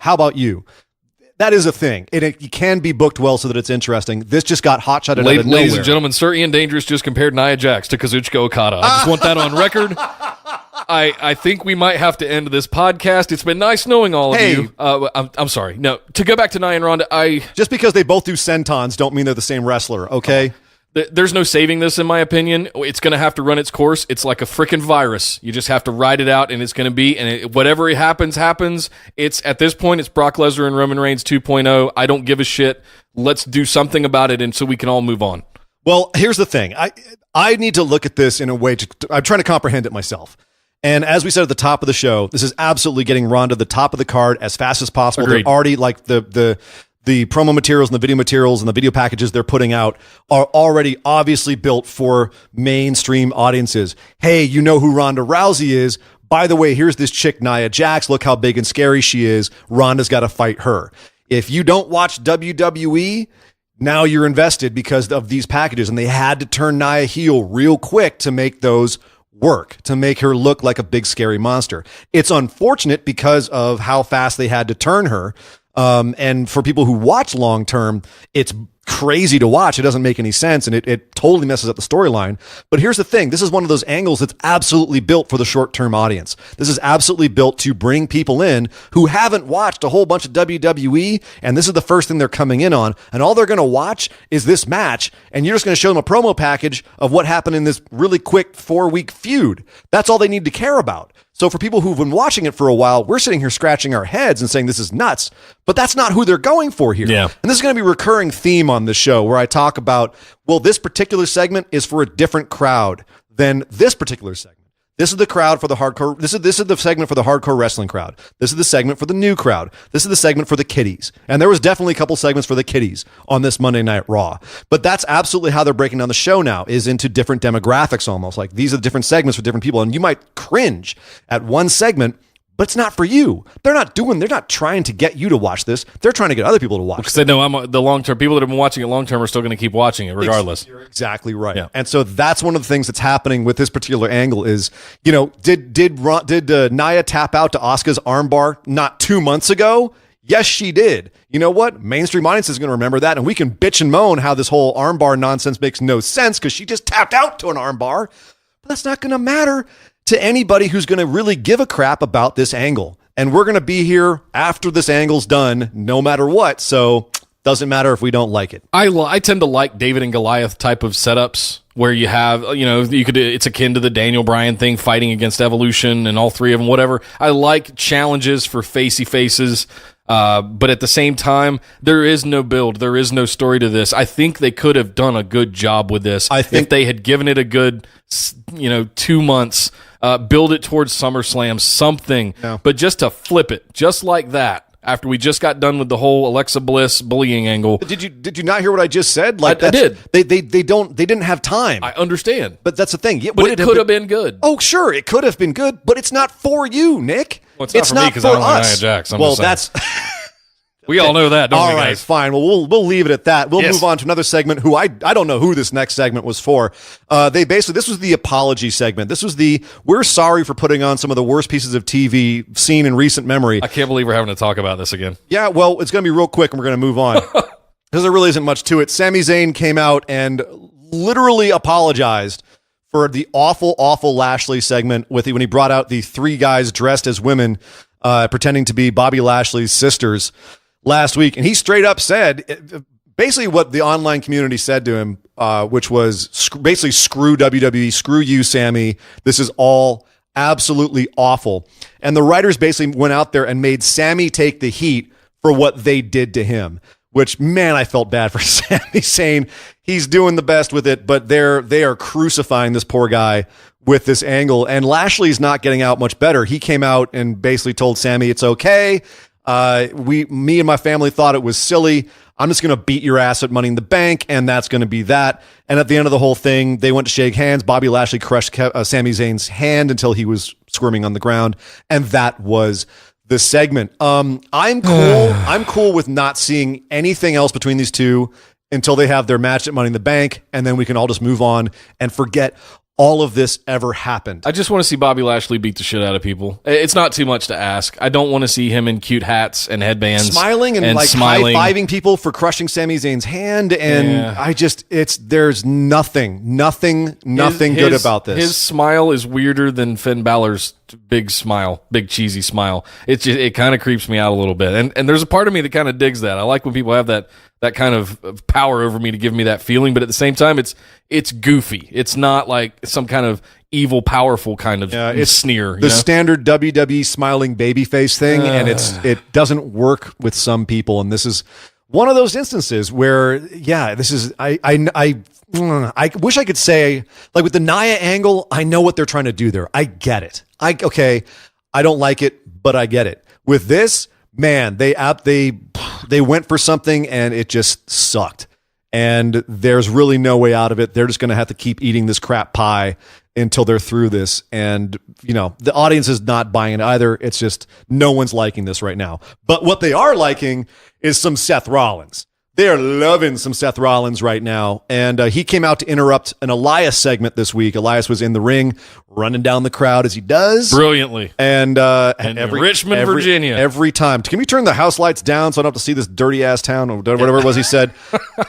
Speaker 3: That is a thing. It can be booked well so that it's interesting. This just got hot-shotted out of nowhere.
Speaker 1: Ladies and gentlemen, Sir Ian Dangerous just compared Nia Jax to Kazuchika Okada. I just want that on record. I think we might have to end this podcast. It's been nice knowing all of you. I'm sorry. No, to go back to Nia and Ronda,
Speaker 3: just because they both do sentons don't mean they're the same wrestler, okay?
Speaker 1: There's no saving this, in my opinion. It's going to have to run its course. It's like a freaking virus. You just have to ride it out, and it's going to be, whatever happens. It's at this point, it's Brock Lesnar and Roman Reigns 2.0. I don't give a shit. Let's do something about it, and so we can all move on.
Speaker 3: Well, here's the thing. I need to look at this in a way I'm trying to comprehend it myself. And as we said at the top of the show, this is absolutely getting Ronda to the top of the card as fast as possible.
Speaker 1: Agreed.
Speaker 3: They're already like the promo materials and the video materials and the video packages they're putting out are already obviously built for mainstream audiences. Hey, you know who Ronda Rousey is? By the way, here's this chick, Nia Jax. Look how big and scary she is. Ronda's got to fight her. If you don't watch WWE, now you're invested because of these packages, and they had to turn Nia heel real quick to make those work, to make her look like a big scary monster. It's unfortunate because of how fast they had to turn her. And for people who watch long term, it's crazy to watch. It doesn't make any sense, and it totally messes up the storyline. But here's the thing. This is one of those angles that's absolutely built for the short-term audience. This is absolutely built to bring people in who haven't watched a whole bunch of WWE, and this is the first thing they're coming in on, and all they're going to watch is this match, and you're just going to show them a promo package of what happened in this really quick 4-week feud. That's all they need to care about. So for people who've been watching it for a while, we're sitting here scratching our heads and saying this is nuts, but that's not who they're going for here.
Speaker 1: Yeah. And
Speaker 3: this is going to be a recurring theme on this show where I talk about, well, this particular segment is for a different crowd than this particular segment. This is the crowd for the hardcore. This is the segment for the hardcore wrestling crowd. This is the segment for the new crowd. This is the segment for the kiddies. And there was definitely a couple segments for the kiddies on this Monday Night Raw. But that's absolutely how they're breaking down the show now, is into different demographics almost. Like, these are the different segments for different people. And you might cringe at one segment, but it's not for you. They're not trying to get you to watch this. They're trying to get other people to watch
Speaker 1: because they know the long-term people that have been watching it long-term are still going to keep watching it regardless.
Speaker 3: You're exactly right.
Speaker 1: Yeah.
Speaker 3: And so that's one of the things that's happening with this particular angle is, did Nia tap out to Asuka's armbar not 2 months ago? Yes, she did. You know what? Mainstream audience is going to remember that, and we can bitch and moan how this whole armbar nonsense makes no sense because she just tapped out to an armbar. But that's not going to matter to anybody who's going to really give a crap about this angle. And we're going to be here after this angle's done, no matter what. So Doesn't matter if we don't like it.
Speaker 1: I tend to like David and Goliath type of setups where you have, it's akin to the Daniel Bryan thing, fighting against Evolution and all three of them, whatever. I like challenges for facey faces. But at the same time, there is no build. There is no story to this. I think they could have done a good job with this. I think if they had given it a good, 2 months, build it towards SummerSlam, something. No. But just to flip it, just like that, after we just got done with the whole Alexa Bliss bullying angle.
Speaker 3: Did you not hear what I just said?
Speaker 1: I did.
Speaker 3: They didn't have time.
Speaker 1: I understand.
Speaker 3: But that's the thing.
Speaker 1: But it could have been good.
Speaker 3: Oh, sure, it could have been good, but it's not for you, Nick.
Speaker 1: Well, it's not for me because I don't like Nia Jax.
Speaker 3: Well, that's...
Speaker 1: We all know that, don't we, guys?
Speaker 3: All right, fine. Well, we'll leave it at that. We'll move on to another segment who I don't know who this next segment was for. This was the apology segment. This was we're sorry for putting on some of the worst pieces of TV seen in recent memory.
Speaker 1: I can't believe we're having to talk about this again.
Speaker 3: Yeah, well, it's going to be real quick and we're going to move on. Because there really isn't much to it. Sami Zayn came out and literally apologized for the awful, awful Lashley segment when he brought out the three guys dressed as women pretending to be Bobby Lashley's sisters last week. And he straight up said basically what the online community said to him, which was basically screw WWE, screw you, Sammy. This is all absolutely awful. And the writers basically went out there and made Sammy take the heat for what they did to him, which, man, I felt bad for Sammy, saying he's doing the best with it, but they are crucifying this poor guy with this angle. And Lashley's not getting out much better. He came out and basically told Sammy it's okay. Me and my family thought it was silly. I'm just going to beat your ass at Money in the Bank, and that's going to be that. And at the end of the whole thing, they went to shake hands. Bobby Lashley crushed Sami Zayn's hand until he was squirming on the ground, and that was the segment. I'm cool. I'm cool with not seeing anything else between these two until they have their match at Money in the Bank, and then we can all just move on and forget all of this ever happened.
Speaker 1: I just want to see Bobby Lashley beat the shit out of people. It's not too much to ask. I don't want to see him in cute hats and headbands.
Speaker 3: Smiling and like high-fiving people for crushing Sami Zayn's hand. And there's nothing good about this.
Speaker 1: His smile is weirder than Finn Balor's big smile, big cheesy smile. It kind of creeps me out a little bit. And there's a part of me that kind of digs that. I like when people have that kind of power over me to give me that feeling, but at the same time, it's goofy. It's not like some kind of evil, powerful kind of sneer.
Speaker 3: The standard WWE smiling babyface thing, and it doesn't work with some people. And this is one of those instances where, this is I wish I could say, like with the Nia angle, I know what they're trying to do there. I get it. I don't like it, but I get it. With this, man, they went for something and it just sucked. And there's really no way out of it. They're just going to have to keep eating this crap pie until they're through this. And, the audience is not buying it either. It's just no one's liking this right now. But what they are liking is some Seth Rollins. They are loving some Seth Rollins right now. And he came out to interrupt an Elias segment this week. Elias was in the ring, running down the crowd as he does.
Speaker 1: Brilliantly.
Speaker 3: And
Speaker 1: Richmond, Virginia.
Speaker 3: Every time. Can we turn the house lights down so I don't have to see this dirty-ass town or whatever it was he said?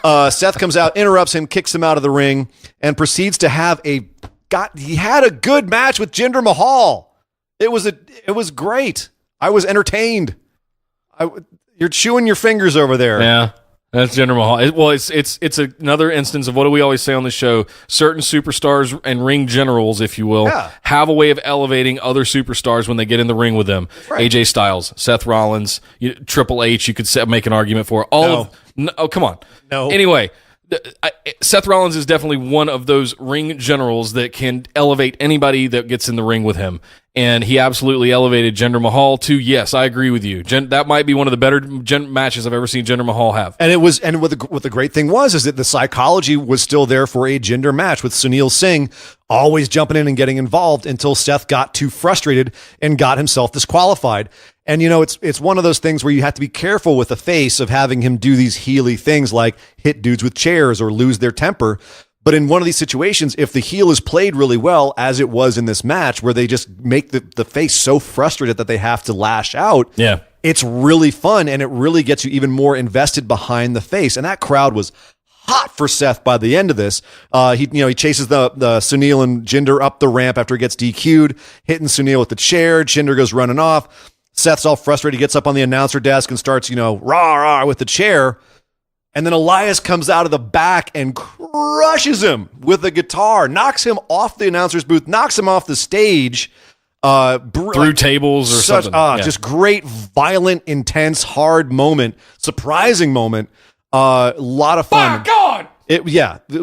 Speaker 3: Seth comes out, interrupts him, kicks him out of the ring, and proceeds to have he had a good match with Jinder Mahal. It was great. I was entertained. You're chewing your fingers over there.
Speaker 1: Yeah. That's Jinder Mahal. It's another instance of what do we always say on the show? Certain superstars and ring generals, if you will, have a way of elevating other superstars when they get in the ring with them. Right. AJ Styles, Seth Rollins, Triple H. You could make an argument for come on.
Speaker 3: No.
Speaker 1: Anyway, Seth Rollins is definitely one of those ring generals that can elevate anybody that gets in the ring with him. And he absolutely elevated Jinder Mahal to, yes, I agree with you. That might be one of the better matches I've ever seen Jinder Mahal have.
Speaker 3: And what the great thing was is that the psychology was still there for a Jinder match with Sunil Singh always jumping in and getting involved until Seth got too frustrated and got himself disqualified. And, it's one of those things where you have to be careful with the face of having him do these heely things like hit dudes with chairs or lose their temper. But in one of these situations, if the heel is played really well, as it was in this match, where they just make the face so frustrated that they have to lash out, it's really fun, and it really gets you even more invested behind the face. And that crowd was hot for Seth by the end of this. He chases the Sunil and Jinder up the ramp after he gets DQ'd, hitting Sunil with the chair. Jinder goes running off. Seth's all frustrated. He gets up on the announcer desk and starts, rah, rah with the chair. And then Elias comes out of the back and crushes him with a guitar, knocks him off the announcer's booth, knocks him off the stage.
Speaker 1: Through tables or something.
Speaker 3: Just great, violent, intense, hard moment, surprising moment. A lot of fun.
Speaker 1: My God!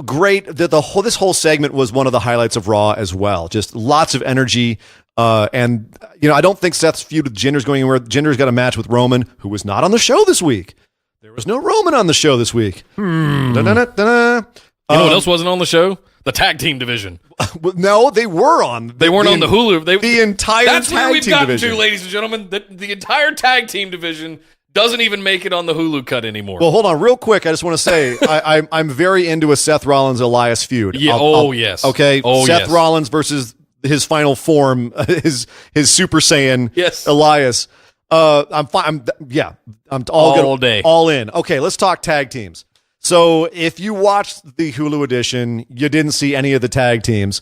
Speaker 3: Great. This whole segment was one of the highlights of Raw as well. Just lots of energy. And I don't think Seth's feud with Jinder's going anywhere. Jinder's got a match with Roman, who was not on the show this week. There was no Roman on the show this week.
Speaker 1: Da-da-da-da. You know what else wasn't on the show? The tag team division.
Speaker 3: No, they were on.
Speaker 1: They weren't on the Hulu.
Speaker 3: The entire
Speaker 1: that's
Speaker 3: tag
Speaker 1: where we've
Speaker 3: team
Speaker 1: gotten
Speaker 3: division.
Speaker 1: to, ladies and gentlemen. The entire tag team division doesn't even make it on the Hulu cut anymore.
Speaker 3: Well, hold on, real quick. I just want to say I'm very into a Seth Rollins Elias feud.
Speaker 1: Yeah. Yes.
Speaker 3: Okay. Seth Rollins versus his final form, his Super Saiyan.
Speaker 1: Yes.
Speaker 3: Elias. I'm fine. I'm all
Speaker 1: day.
Speaker 3: All in. Okay, let's talk tag teams. So if you watched the Hulu edition, you didn't see any of the tag teams.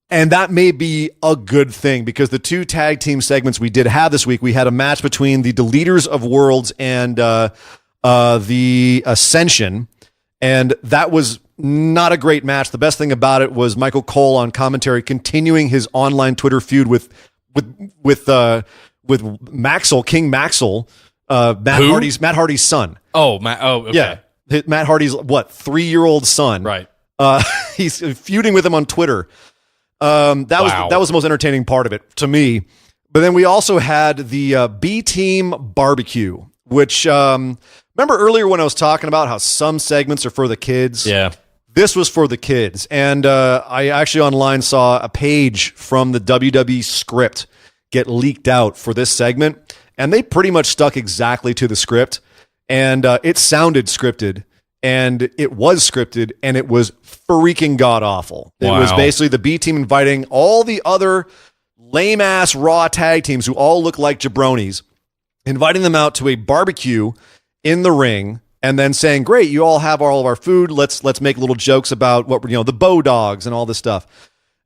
Speaker 3: And that may be a good thing because the two tag team segments we did have this week, we had a match between the Deleters of Worlds and the Ascension. And that was not a great match. The best thing about it was Michael Cole on commentary continuing his online Twitter feud with Maxwell, King Maxwell, Matt Hardy's son.
Speaker 1: Okay.
Speaker 3: Yeah. Matt Hardy's 3-year-old son.
Speaker 1: Right.
Speaker 3: He's feuding with him on Twitter. That was the most entertaining part of it to me. But then we also had the B Team Barbecue, which remember earlier when I was talking about how some segments are for the kids?
Speaker 1: Yeah.
Speaker 3: This was for the kids. And I actually online saw a page from the WWE script get leaked out for this segment. And they pretty much stuck exactly to the script. And it sounded scripted. And it was scripted. And it was freaking god-awful. It was basically the B Team inviting all the other lame-ass Raw tag teams who all look like jabronis, inviting them out to a barbecue in the ring, and then saying, great, you all have all of our food. Let's make little jokes about what the Bow Dogs and all this stuff.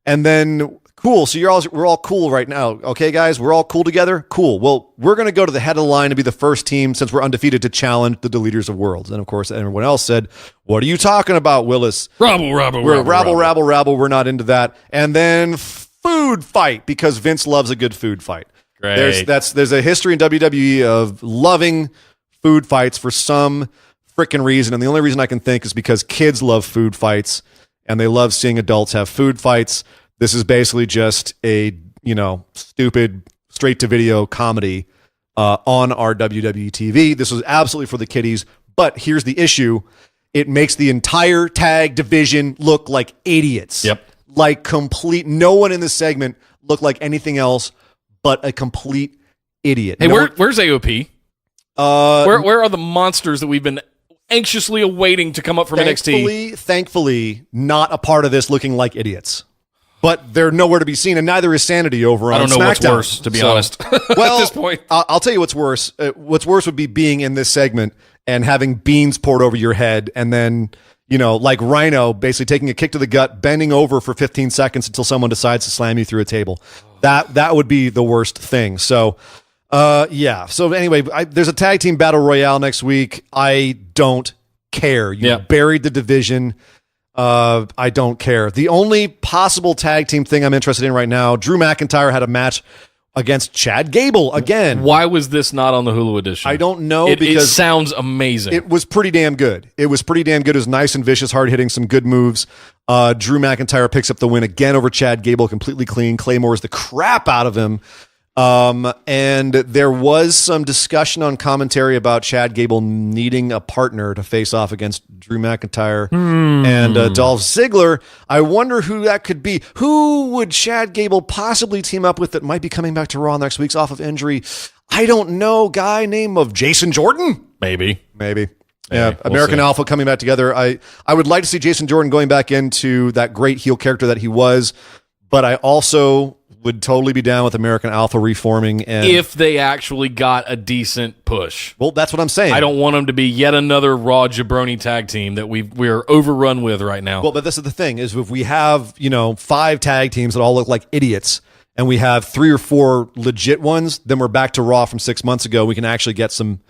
Speaker 3: And then, cool, so we're all cool right now. Okay, guys, we're all cool together? Cool. Well, we're going to go to the head of the line and be the first team, since we're undefeated, to challenge the Deleters of Worlds. And, of course, everyone else said, what are you talking about, Willis?
Speaker 1: Rabble.
Speaker 3: We're not into that. And then food fight, because Vince loves a good food fight.
Speaker 1: Great.
Speaker 3: There's a history in WWE of loving food fights for some freaking reason. And the only reason I can think is because kids love food fights and they love seeing adults have food fights. This is basically just a, stupid straight to video comedy on our WWE TV. This was absolutely for the kiddies, but here's the issue. It makes the entire tag division look like idiots.
Speaker 1: Yep.
Speaker 3: Like no one in this segment looked like anything else but a complete idiot.
Speaker 1: Hey, where's AOP? Where are the monsters that we've been anxiously awaiting to come up from NXT?
Speaker 3: Thankfully, not a part of this looking like idiots. But they're nowhere to be seen, and neither is Sanity over on SmackDown.
Speaker 1: I don't know what's worse, to be honest,
Speaker 3: well,
Speaker 1: at this point.
Speaker 3: I'll tell you what's worse. What's worse would be being in this segment and having beans poured over your head, and then, like Rhino, basically taking a kick to the gut, bending over for 15 seconds until someone decides to slam you through a table. That would be the worst thing. So, yeah. So anyway, there's a tag team battle royale next week. I don't care. You buried the division. I don't care. The only possible tag team thing I'm interested in right now, Drew McIntyre had a match against Chad Gable again.
Speaker 1: Why was this not on the Hulu edition?
Speaker 3: I don't know,
Speaker 1: because it sounds amazing.
Speaker 3: It was pretty damn good. It was nice and vicious, hard hitting, some good moves. Drew McIntyre picks up the win again over Chad Gable, completely clean. Claymores the crap out of him. And there was some discussion on commentary about Chad Gable needing a partner to face off against Drew McIntyre and Dolph Ziggler. I wonder who that could be. Who would Chad Gable possibly team up with that might be coming back to Raw next week off of injury? I don't know. Guy name of Jason Jordan?
Speaker 1: Maybe.
Speaker 3: Yeah, American Alpha coming back together. I would like to see Jason Jordan going back into that great heel character that he was, but I also would totally be down with American Alpha reforming. And
Speaker 1: if they actually got a decent push.
Speaker 3: Well, that's what I'm saying.
Speaker 1: I don't want them to be yet another Raw jabroni tag team that we're overrun with right now.
Speaker 3: Well, but this is the thing, is if we have, 5 tag teams that all look like idiots, and we have 3 or 4 legit ones, then we're back to Raw from 6 months ago. We can actually get some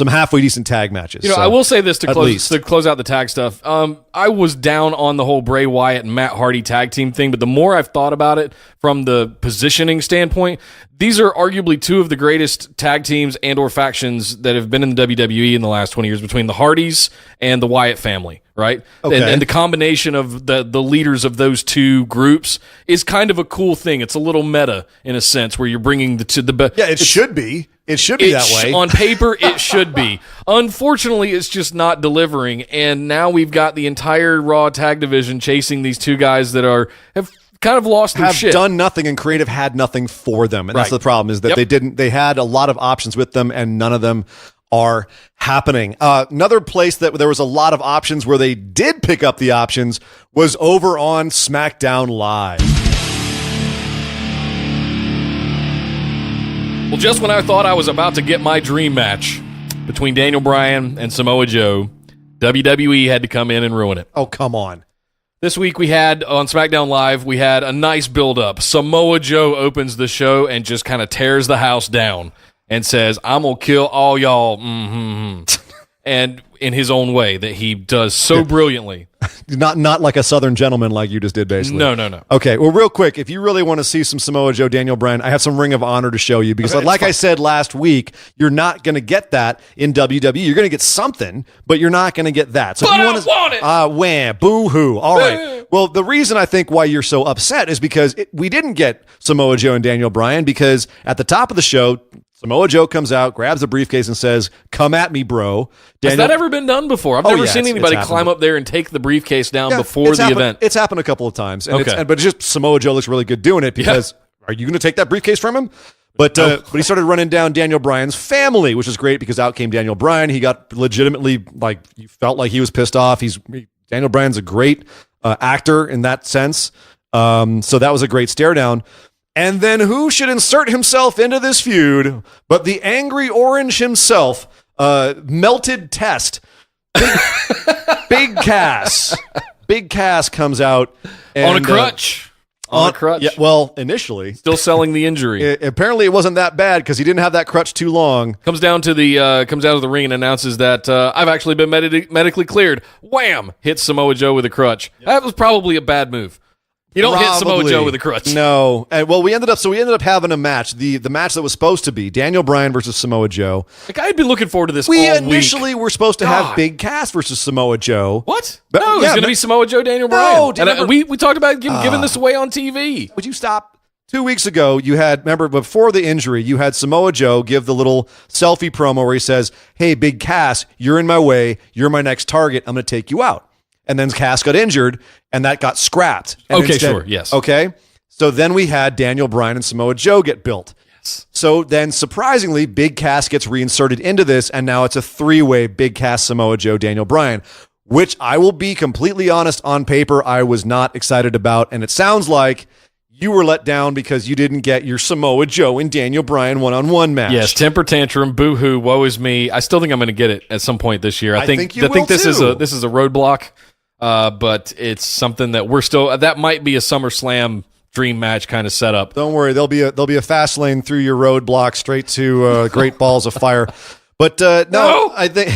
Speaker 3: halfway decent tag matches.
Speaker 1: You know,
Speaker 3: So,
Speaker 1: I will say this to
Speaker 3: at least.
Speaker 1: close out the tag stuff. I was down on the whole Bray Wyatt and Matt Hardy tag team thing, but the more I've thought about it from the positioning standpoint, these are arguably two of the greatest tag teams and or factions that have been in the WWE in the last 20 years, between the Hardys and the Wyatt family, right?
Speaker 3: Okay.
Speaker 1: And the combination of the leaders of those two groups is kind of a cool thing. It's a little meta in a sense, where you're bringing the best.
Speaker 3: Yeah, it should be. It should be that way.
Speaker 1: On paper, it should be. Unfortunately, it's just not delivering. And now we've got the entire Raw tag division chasing these two guys that have kind of lost their
Speaker 3: have
Speaker 1: shit.
Speaker 3: done nothing, and creative had nothing for them. And that's
Speaker 1: Right.
Speaker 3: the problem, is that they had a lot of options with them, and none of them are happening. Another place that there was a lot of options where they did pick up the options was over on SmackDown Live.
Speaker 1: Well, just when I thought I was about to get my dream match between Daniel Bryan and Samoa Joe, WWE had to come in and ruin it.
Speaker 3: Oh, come on.
Speaker 1: This week we had, on SmackDown Live, we had a nice build-up. Samoa Joe opens the show and just kind of tears the house down and says, "I'm going to kill all y'all." And in his own way that he does so brilliantly.
Speaker 3: Not like a Southern gentleman like you just did, basically.
Speaker 1: No.
Speaker 3: Okay, well, real quick, if you really want to see some Samoa Joe, Daniel Bryan, I have some Ring of Honor to show you, because like I said last week, you're not going to get that in WWE. You're going to get something, but you're not going to get that. So
Speaker 1: But
Speaker 3: if you
Speaker 1: I
Speaker 3: want
Speaker 1: want it!
Speaker 3: Wham, boo-hoo. All right. Well, the reason I think why you're so upset is because we didn't get Samoa Joe and Daniel Bryan, because at the top of the show, Samoa Joe comes out, grabs the briefcase, and says, "Come at me, bro."
Speaker 1: Has that ever been done before? I've never seen anybody
Speaker 3: it's
Speaker 1: climb
Speaker 3: happened.
Speaker 1: up there and take the briefcase down
Speaker 3: Yeah,
Speaker 1: before
Speaker 3: it's
Speaker 1: the
Speaker 3: happened-
Speaker 1: event.
Speaker 3: It's happened a couple of times. And
Speaker 1: Okay.
Speaker 3: but it's just Samoa Joe looks really good doing it, because are you going to take that briefcase from him? But he started running down Daniel Bryan's family, which is great, because out came Daniel Bryan. He got legitimately, like, you felt like he was pissed off. Daniel Bryan's a great actor in that sense. So that was a great stare down. And then who should insert himself into this feud but the angry orange himself, Melted Test. Big Cass. Big Cass comes out. And,
Speaker 1: on a crutch. On a crutch.
Speaker 3: Yeah, well, initially.
Speaker 1: Still selling the injury.
Speaker 3: Apparently it wasn't that bad, because he didn't have that crutch too long.
Speaker 1: Comes out of the ring and announces that I've actually been medically cleared. Wham! Hits Samoa Joe with a crutch. That was probably a bad move. You don't hit Samoa Joe with a crutch.
Speaker 3: No. Well, we ended up having a match. The match that was supposed to be Daniel Bryan versus Samoa Joe.
Speaker 1: Like, I'd been looking forward to this
Speaker 3: We
Speaker 1: all
Speaker 3: initially
Speaker 1: week.
Speaker 3: were supposed to
Speaker 1: God.
Speaker 3: have Big Cass versus Samoa Joe.
Speaker 1: What?
Speaker 3: But-
Speaker 1: No,
Speaker 3: yeah,
Speaker 1: it's going to be Samoa Joe, Daniel Bryan.
Speaker 3: do you remember-
Speaker 1: We talked about giving this away on TV.
Speaker 3: Would you stop? 2 weeks ago, remember, before the injury, you had Samoa Joe give the little selfie promo where he says, "Hey, Big Cass, you're in my way. You're my next target. I'm going to take you out." And then Cass got injured, and that got scrapped. And
Speaker 1: Okay, sure, yes.
Speaker 3: Okay. So then we had Daniel Bryan and Samoa Joe get built.
Speaker 1: Yes.
Speaker 3: So then, surprisingly, Big Cass gets reinserted into this, and now it's a three-way Big Cass, Samoa Joe, Daniel Bryan, which I will be completely honest, on paper, I was not excited about. And it sounds like you were let down because you didn't get your Samoa Joe and Daniel Bryan one-on-one match.
Speaker 1: Yes, temper tantrum, boo-hoo, woe is me. I still think I'm going to get it at some point this year. I think
Speaker 3: you will
Speaker 1: this is
Speaker 3: too.
Speaker 1: this is a roadblock, but it's something that we're still. That might be a SummerSlam dream match kind of setup.
Speaker 3: Don't worry, there'll be a fast lane through your roadblock straight to Great Balls of Fire. But no, I think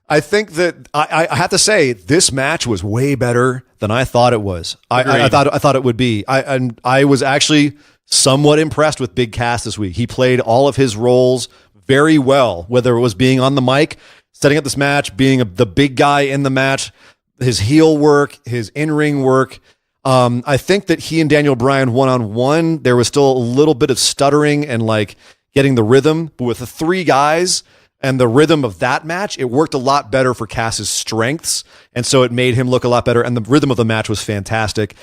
Speaker 3: I think that I have to say this match was way better than I thought it was. I thought it would be. I was actually somewhat impressed with Big Cass this week. He played all of his roles very well, whether it was being on the mic, setting up this match, being the big guy in the match, his heel work, his in-ring work. I think that he and Daniel Bryan one-on-one, there was still a little bit of stuttering and like getting the rhythm. But with the three guys and the rhythm of that match, it worked a lot better for Cass's strengths. And so it made him look a lot better. And the rhythm of the match was fantastic.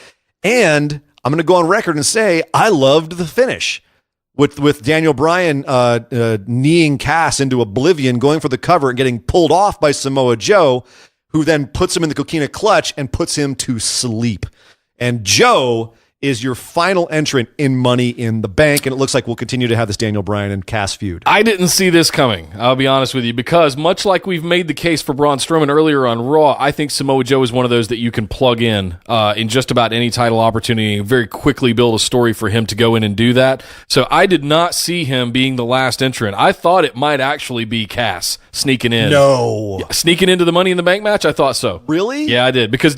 Speaker 3: And I'm going to go on record and say I loved the finish with Daniel Bryan kneeing Cass into oblivion, going for the cover and getting pulled off by Samoa Joe, who then puts him in the coquina clutch and puts him to sleep. And Joe is your final entrant in Money in the Bank, and it looks like we'll continue to have this Daniel Bryan and Cass feud.
Speaker 1: I didn't see this coming, I'll be honest with you, because much like we've made the case for Braun Strowman earlier on Raw, I think Samoa Joe is one of those that you can plug in just about any title opportunity and very quickly build a story for him to go in and do that. So I did not see him being the last entrant. I thought it might actually be Cass sneaking in.
Speaker 3: No.
Speaker 1: Sneaking into the Money in the Bank match? I thought so.
Speaker 3: Really?
Speaker 1: Yeah, I did. Because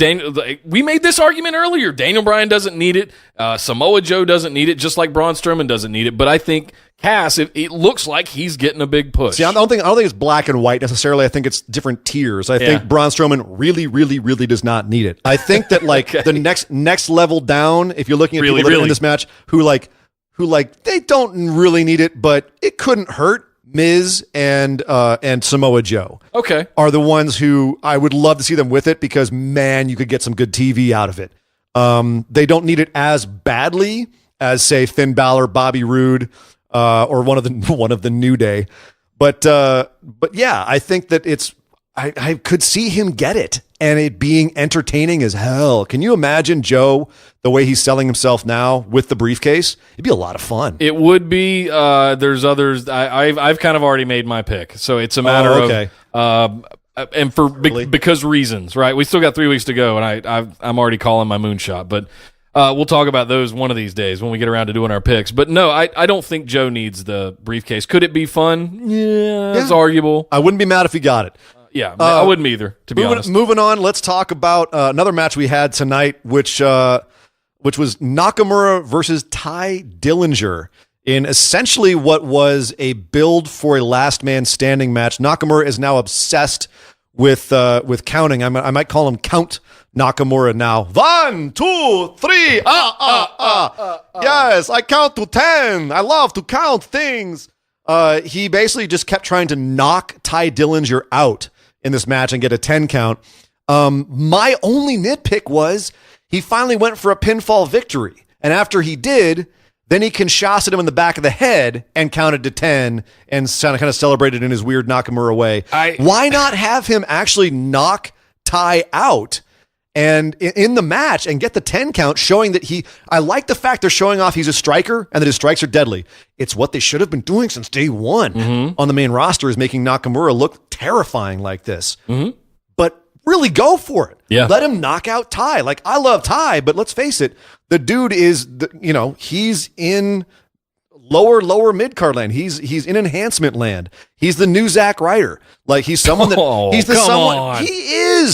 Speaker 1: we made this argument earlier. Daniel Bryan doesn't need it. Samoa Joe doesn't need it, just like Braun Strowman doesn't need it. But I think Cass, it looks like he's getting a big push.
Speaker 3: See, I don't think it's black and white necessarily. I think it's different tiers. I think Braun Strowman really, really, really does not need it. I think that the next level down, if you're looking at people that are in this match who they don't really need it, but it couldn't hurt. Miz and Samoa Joe are the ones who I would love to see them with it because, man, you could get some good TV out of it. They don't need it as badly as, say, Finn Balor, Bobby Roode, or one of the New Day. But yeah, I think that I could see him get it and it being entertaining as hell. Can you imagine Joe, the way he's selling himself now with the briefcase? It'd be a lot of fun.
Speaker 1: It would be. There's others. I've kind of already made my pick, so it's a matter of and for because reasons, right? We still got 3 weeks to go, and I'm already calling my moonshot, but we'll talk about those one of these days when we get around to doing our picks. But no, I don't think Joe needs the briefcase. Could it be fun? Yeah, it's arguable.
Speaker 3: I wouldn't be mad if he got it.
Speaker 1: Yeah, I wouldn't either, to be honest.
Speaker 3: Moving on, let's talk about another match we had tonight, which was Nakamura versus Ty Dillinger in essentially what was a build for a last man standing match. Nakamura is now obsessed with counting. I might call him Count Nakamura now. 1, 2, 3. Yes, I count to 10. I love to count things. He basically just kept trying to knock Ty Dillinger out in this match and get a 10 count. My only nitpick was he finally went for a pinfall victory. And after he did, then he Kinshasa'd him in the back of the head and counted to 10 and kind of celebrated in his weird Nakamura way. Why not have him actually knock Ty out and in the match and get the 10 count, showing that I like the fact they're showing off he's a striker and that his strikes are deadly. It's what they should have been doing since day one on the main roster, is making Nakamura look terrifying like this. But really go for it.
Speaker 1: Yeah.
Speaker 3: Let him knock out Ty. Like, I love Ty, but let's face it, the dude is, he's in lower mid-card land. He's in enhancement land. He's the new Zack Ryder. Like, he's someone that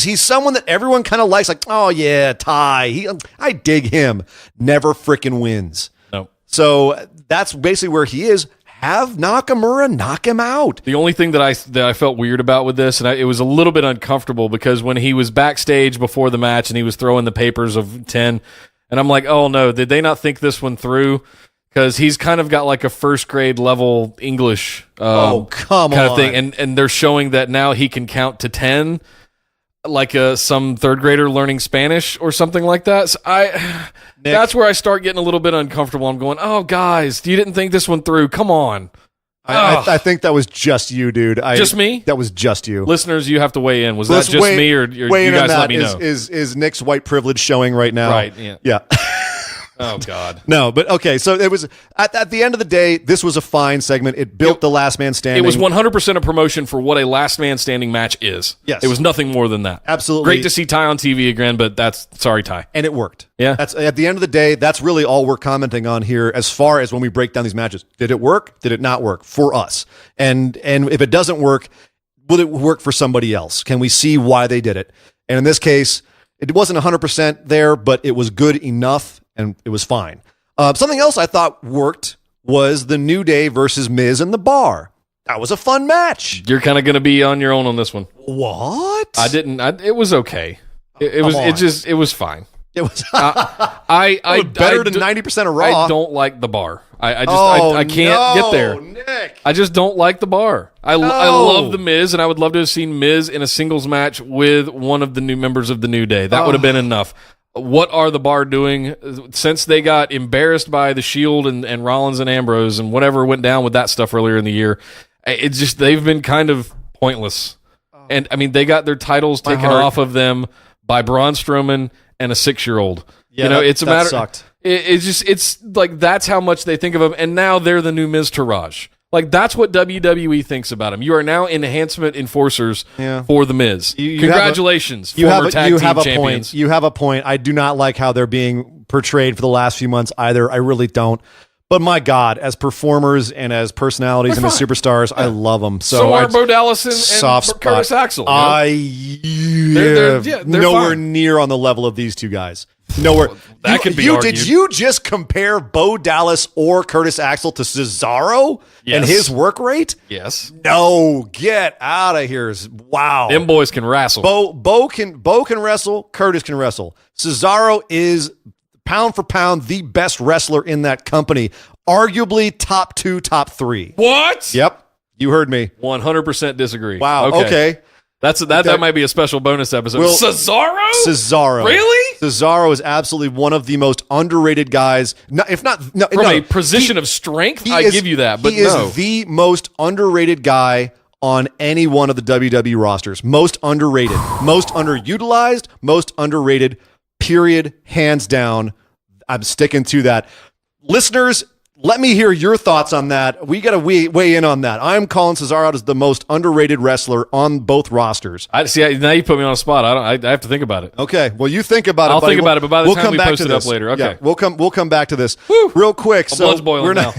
Speaker 3: he's someone that everyone kind of likes. Like, oh yeah, Ty. I dig him. Never frickin' wins.
Speaker 1: No.
Speaker 3: So that's basically where he is. Have Nakamura knock him out.
Speaker 1: The only thing that I felt weird about with this, and it was a little bit uncomfortable, because when he was backstage before the match and he was throwing the papers of 10, and I'm like, oh no, did they not think this one through? Because he's kind of got like a first grade level English kind of thing, and they're showing that now he can count to 10 like some third grader learning Spanish or something like that. So that's where I start getting a little bit uncomfortable. I'm going, oh guys, you didn't think this one through. Come on.
Speaker 3: I think that was just you, dude.
Speaker 1: Just me?
Speaker 3: That was just you.
Speaker 1: Listeners, you have to weigh in. Was that just me, or you guys let me know?
Speaker 3: Is Nick's white privilege showing right now?
Speaker 1: Right, yeah.
Speaker 3: Oh, God. No, but okay. So it was at the end of the day, this was a fine segment. It built the last man standing.
Speaker 1: It was 100% a promotion for what a last man standing match is.
Speaker 3: Yes.
Speaker 1: It was nothing more than that.
Speaker 3: Absolutely.
Speaker 1: Great to see Ty on TV again, but sorry, Ty.
Speaker 3: And it worked.
Speaker 1: Yeah.
Speaker 3: That's at the end of the day, that's really all we're commenting on here as far as when we break down these matches. Did it work? Did it not work for us? And if it doesn't work, will it work for somebody else? Can we see why they did it? And in this case, it wasn't 100% there, but it was good enough and it was fine. Something else I thought worked was the New Day versus Miz in the bar. That was a fun match.
Speaker 1: You're kind of going to be on your own on this one.
Speaker 3: What?
Speaker 1: I didn't. It was okay. It was fine.
Speaker 3: It was.
Speaker 1: better
Speaker 3: than 90% of Raw.
Speaker 1: I don't like the bar. I can't get there.
Speaker 3: Nick.
Speaker 1: I just don't like the bar. I love the Miz, and I would love to have seen Miz in a singles match with one of the new members of the New Day. That would have been enough. What are the bar doing since they got embarrassed by the Shield and Rollins and Ambrose and whatever went down with that stuff earlier in the year? It's just, they've been kind of pointless. And I mean, they got their titles taken off of them by Braun Strowman and a 6-year-old.
Speaker 3: Yeah,
Speaker 1: it's a matter.
Speaker 3: Sucked.
Speaker 1: It's like that's how much they think of him, and now they're the new Miz Taraj. Like that's what WWE thinks about him. You are now enhancement enforcers for the Miz. Congratulations, former tag team champions.
Speaker 3: You have a point. I do not like how they're being portrayed for the last few months either. I really don't. But my God, as performers and as personalities and as superstars, I love them.
Speaker 1: So are Bo Dallas and Curtis Axel.
Speaker 3: They're nowhere near on the level of these two guys. Nowhere.
Speaker 1: That could be argued.
Speaker 3: Did you just compare Bo Dallas or Curtis Axel to Cesaro and his work rate?
Speaker 1: Yes.
Speaker 3: No, get out of here. Wow.
Speaker 1: Them boys can wrestle.
Speaker 3: Bo can wrestle. Curtis can wrestle. Cesaro is pound for pound the best wrestler in that company. Arguably top 2, top 3.
Speaker 1: What?
Speaker 3: Yep. You heard me.
Speaker 1: 100% disagror.
Speaker 3: Wow. Okay.
Speaker 1: That might be a special bonus episode. Cesaro? Really?
Speaker 3: Cesaro is absolutely one of the most underrated guys. From
Speaker 1: a position of strength, I give you that. But
Speaker 3: he is the most underrated guy on any one of the WWE rosters. Most underrated, most underutilized, most underrated. Period. Hands down. I'm sticking to that. Listeners, let me hear your thoughts on that. We got to weigh in on that. I'm calling Cesaro out as the most underrated wrestler on both rosters.
Speaker 1: Now you put me on a spot. I have to think about it.
Speaker 3: Okay. Well, you think about it.
Speaker 1: I'll think about it, but by the time we post it up later. Okay.
Speaker 3: Yeah, we'll come back to this real quick. So
Speaker 1: blood's boiling now.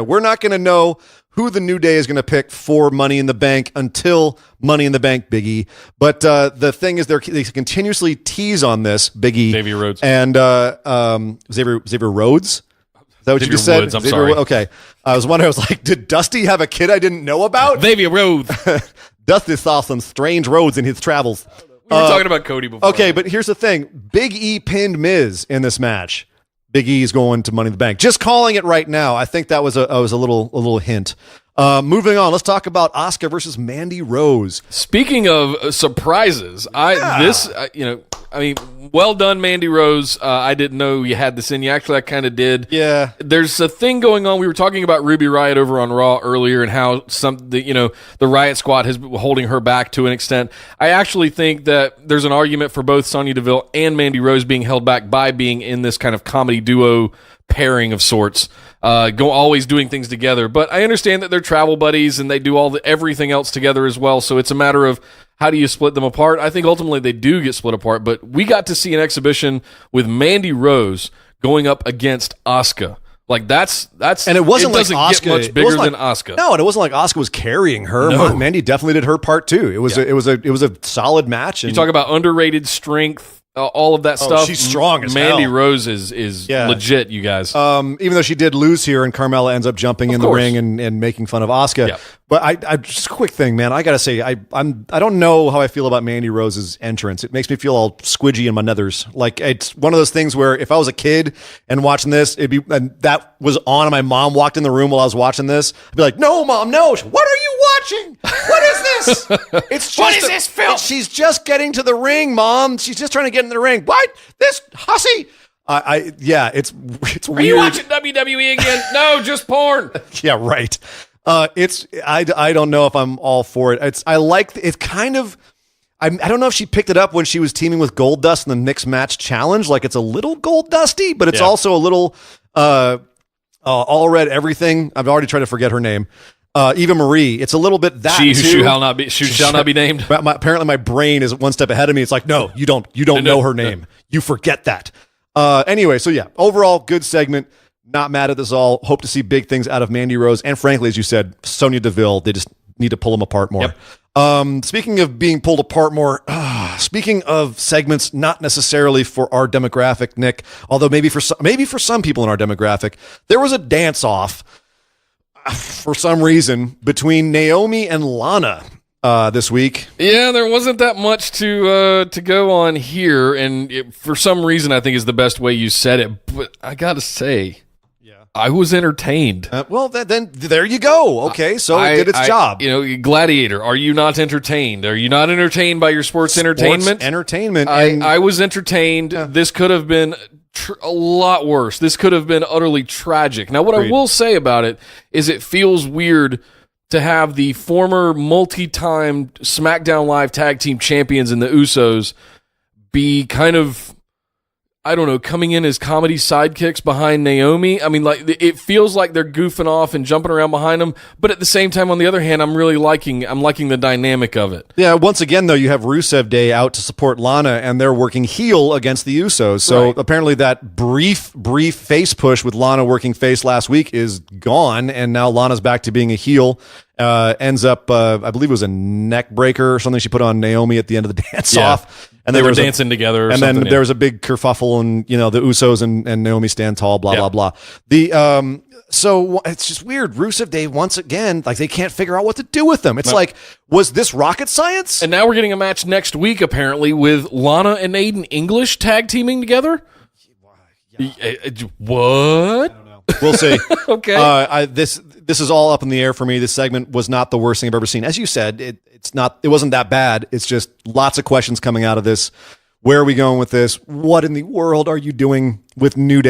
Speaker 3: We're not going to know who the New Day is going to pick for Money in the Bank until Money in the Bank, Big E. But the thing is, they continuously tease on this, Big E.
Speaker 1: Xavier Rhodes.
Speaker 3: And Xavier Rhodes? Is that what you just said?
Speaker 1: Woods, I'm sorry.
Speaker 3: Okay. I was wondering, I was like, did Dusty have a kid I didn't know about?
Speaker 1: Xavier Rhodes.
Speaker 3: Dusty saw some strange roads in his travels.
Speaker 1: We were talking about Cody before.
Speaker 3: Okay, but here's the thing. Big E pinned Miz in this match. Big E is going to Money in the Bank. Just calling it right now. I think that was a little hint. Moving on, let's talk about Asuka versus Mandy Rose.
Speaker 1: Speaking of surprises, well done, Mandy Rose. I didn't know you had this in you. Actually, I kind of did.
Speaker 3: Yeah.
Speaker 1: There's a thing going on. We were talking about Ruby Riott over on Raw earlier and how the Riott Squad has been holding her back to an extent. I actually think that there's an argument for both Sonya Deville and Mandy Rose being held back by being in this kind of comedy duo pairing of sorts. Always doing things together. But I understand that they're travel buddies and they do everything else together as well. So it's a matter of how do you split them apart? I think ultimately they do get split apart. But we got to see an exhibition with Mandy Rose going up against Asuka. Like that's
Speaker 3: and it wasn't
Speaker 1: doesn't
Speaker 3: like Asuka
Speaker 1: get much bigger than Asuka.
Speaker 3: No, and it wasn't like Asuka was carrying her.
Speaker 1: No.
Speaker 3: Mandy definitely did her part too. It was a solid match. And
Speaker 1: you talk about underrated strength. All of that stuff.
Speaker 3: She's strong as
Speaker 1: Mandy
Speaker 3: hell.
Speaker 1: Rose is legit, you guys.
Speaker 3: Even though she did lose here, and Carmella ends up jumping in the ring and making fun of Asuka.
Speaker 1: Yeah.
Speaker 3: But I just a quick thing, man. I gotta say, I don't know how I feel about Mandy Rose's entrance. It makes me feel all squidgy in my nethers. Like it's one of those things where if I was a kid and watching this, and that was on, and my mom walked in the room while I was watching this, I'd be like, "No, Mom, no! What are you watching? What is this? It's just
Speaker 1: what is this film?
Speaker 3: She's just getting to the ring, Mom. She's just trying to get in the ring. What? This hussy." It's weird.
Speaker 1: Are you watching WWE again? No, just porn.
Speaker 3: Yeah, right. I don't know if I'm all for it. It's kind of, I don't know if she picked it up when she was teaming with Goldust in the mixed match challenge. Like it's a little Gold-dusty, but it's also a little all red everything. I've already tried to forget her name. Eva Marie. It's a little bit that
Speaker 1: she
Speaker 3: too.
Speaker 1: shall not be named.
Speaker 3: Apparently my brain is one step ahead of me. It's like, no, you don't know her name. You forget that. Anyway, so yeah, overall good segment. Not mad at this all. Hope to see big things out of Mandy Rose. And frankly, as you said, Sonya Deville, they just need to pull them apart more. Yep. Speaking of being pulled apart more, speaking of segments not necessarily for our demographic, Nick, although maybe for some people in our demographic, there was a dance-off for some reason between Naomi and Lana this week.
Speaker 1: Yeah, there wasn't that much to go on here, and for some reason I think is the best way you said it. But I gotta say, I was entertained.
Speaker 3: Well, then there you go. Okay, so it did its job.
Speaker 1: Gladiator, are you not entertained? Are you not entertained by your sports entertainment?
Speaker 3: Entertainment.
Speaker 1: I was entertained. Yeah. This could have been a lot worse. This could have been utterly tragic. Now, what I will say about it is it feels weird to have the former multi-time SmackDown Live tag team champions and the Usos be kind of, I don't know, coming in as comedy sidekicks behind Naomi. I mean, like, it feels like they're goofing off and jumping around behind them, but at the same time, on the other hand, I'm liking the dynamic of it.
Speaker 3: Yeah, once again, though, you have Rusev Day out to support Lana, and they're working heel against the Usos. So apparently that brief face push with Lana working face last week is gone, and now Lana's back to being a heel. Ends up, I believe it was a neck breaker or something she put on Naomi at the end of the dance-off.
Speaker 1: And they were dancing together or something.
Speaker 3: And then there was a big kerfuffle, and, you know, the Usos and Naomi stand tall, blah, blah, blah. So it's just weird. Rusev Day, once again, like, they can't figure out what to do with them. It's like, was this rocket science?
Speaker 1: And now we're getting a match next week, apparently, with Lana and Aiden English tag teaming together? What?
Speaker 3: I don't know. We'll see.
Speaker 1: Okay.
Speaker 3: This is all up in the air for me. This segment was not the worst thing I've ever seen. As you said, it wasn't that bad. It's just lots of questions coming out of this. Where are we going with this? What in the world are you doing with Rusev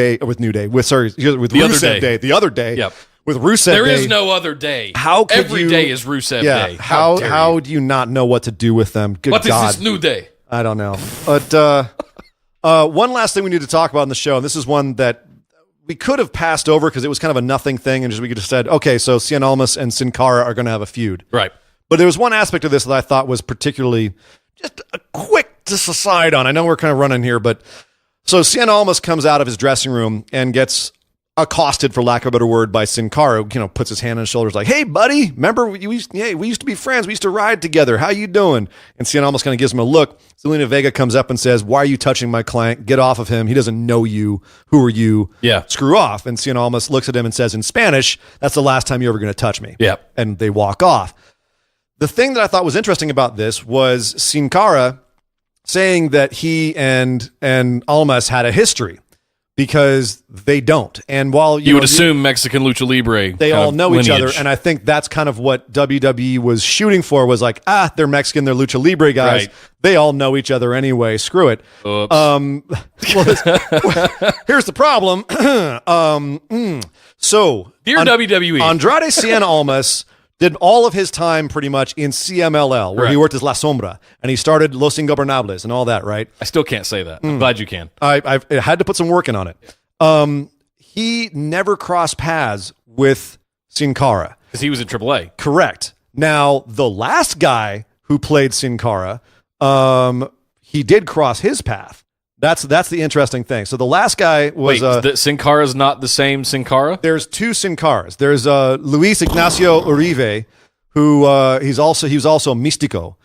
Speaker 3: Day? The other day.
Speaker 1: Yep.
Speaker 3: With Rusev Day.
Speaker 1: There is no other day. Every day is Rusev Day.
Speaker 3: How do you not know what to do with them? Good
Speaker 1: what
Speaker 3: God.
Speaker 1: Is this new day?
Speaker 3: I don't know. But one last thing we need to talk about in the show, and this is one that we could have passed over because it was kind of a nothing thing, and we could have said, okay, so Cien Almas and Sin Cara are going to have a feud.
Speaker 1: Right.
Speaker 3: But there was one aspect of this that I thought was particularly just a quick to decide on. I know we're kind of running here, but so Cien Almas comes out of his dressing room and gets accosted, for lack of a better word, by Sin Cara, you know, puts his hand on his shoulders like, hey, buddy, remember we used to be friends. We used to ride together. How you doing? And Cien Almas kind of gives him a look. Zelina Vega comes up and says, why are you touching my client? Get off of him. He doesn't know you. Who are you?
Speaker 1: Yeah.
Speaker 3: Screw off. And Cien Almas looks at him and says in Spanish, that's the last time you're ever going to touch me.
Speaker 1: Yeah.
Speaker 3: And they walk off. The thing that I thought was interesting about this was Sin Cara saying that he and Almas had a history, because they don't. And while
Speaker 1: you would assume Mexican Lucha Libre,
Speaker 3: they all know
Speaker 1: lineage.
Speaker 3: each other. And I think that's kind of what WWE was shooting for, was like, they're Mexican, they're Lucha Libre guys. Right. They all know each other anyway. Screw it.
Speaker 1: Oops.
Speaker 3: Here's the problem. So,
Speaker 1: dear WWE,
Speaker 3: Andrade Cien Almas did all of his time pretty much in CMLL, where he worked as La Sombra, and he started Los Ingobernables and all that, right?
Speaker 1: I still can't say that. I'm glad you can.
Speaker 3: I've had to put some work in on it. He never crossed paths with Sin Cara.
Speaker 1: Because he was in AAA.
Speaker 3: Correct. Now, the last guy who played Sin Cara, he did cross his path. That's the interesting thing. So the last guy was...
Speaker 1: Sin Cara's not the same Sin Cara?
Speaker 3: There's two Sin Caras. There's Luis Ignacio Uribe, who he was also Místico,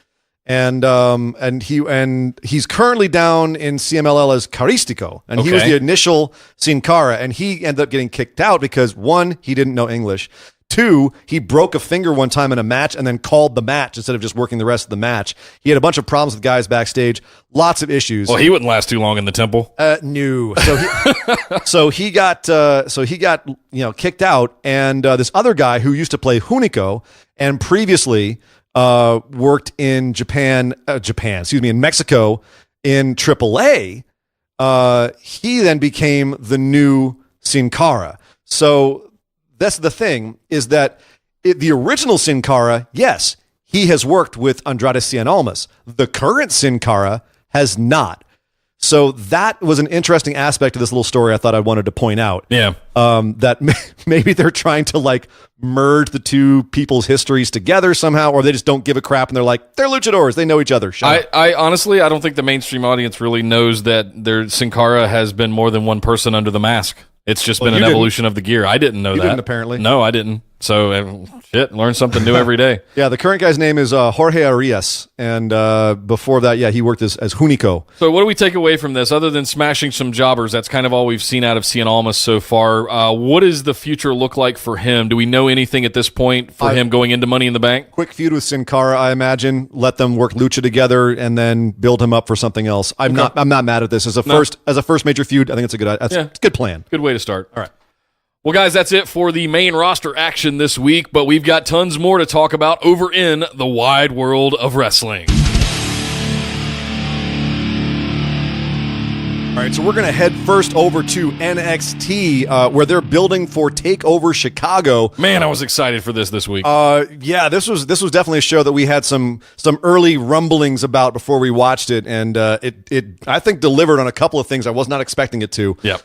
Speaker 3: and he's currently down in CMLL as Caristico, and he was the initial Sin Cara, and he ended up getting kicked out because, one, he didn't know English. Two, he broke a finger one time in a match and then called the match instead of just working the rest of the match. He had a bunch of problems with guys backstage, lots of issues.
Speaker 1: Well, he wouldn't last too long in the temple.
Speaker 3: No. So he got kicked out, and this other guy who used to play Hunico and previously worked in in Mexico in AAA, he then became the new Sin Cara. So that's the thing, is that the original Sin Cara, yes, he has worked with Andrade Cien Almas. The current Sin Cara has not. So that was an interesting aspect of this little story I thought I wanted to point out.
Speaker 1: Yeah.
Speaker 3: That maybe they're trying to like merge the two people's histories together somehow, or they just don't give a crap and they're like, they're luchadors. They know each other.
Speaker 1: I honestly, I don't think the mainstream audience really knows that their Sin Cara has been more than one person under the mask. It's just been an evolution of the gear. I didn't know that.
Speaker 3: You didn't, apparently.
Speaker 1: No, I didn't. So, learn something new every day.
Speaker 3: Yeah, the current guy's name is Jorge Arias, and before that, he worked as Hunico.
Speaker 1: So what do we take away from this, other than smashing some jobbers? That's kind of all we've seen out of Cien Almas so far. What does the future look like for him? Do we know anything at this point for him going into Money in the Bank?
Speaker 3: Quick feud with Sin Cara, I imagine. Let them work lucha together, and then build him up for something else. I'm not mad at this as a first major feud. I think it's it's a good plan.
Speaker 1: Good way to start. All right. Well, guys, that's it for the main roster action this week, but we've got tons more to talk about over in the wide world of wrestling.
Speaker 3: All right, so we're going to head first over to NXT, where they're building for TakeOver Chicago.
Speaker 1: Man, I was excited for this week.
Speaker 3: Yeah, this was definitely a show that we had some early rumblings about before we watched it, and it I think delivered on a couple of things I was not expecting it to.
Speaker 1: Yep.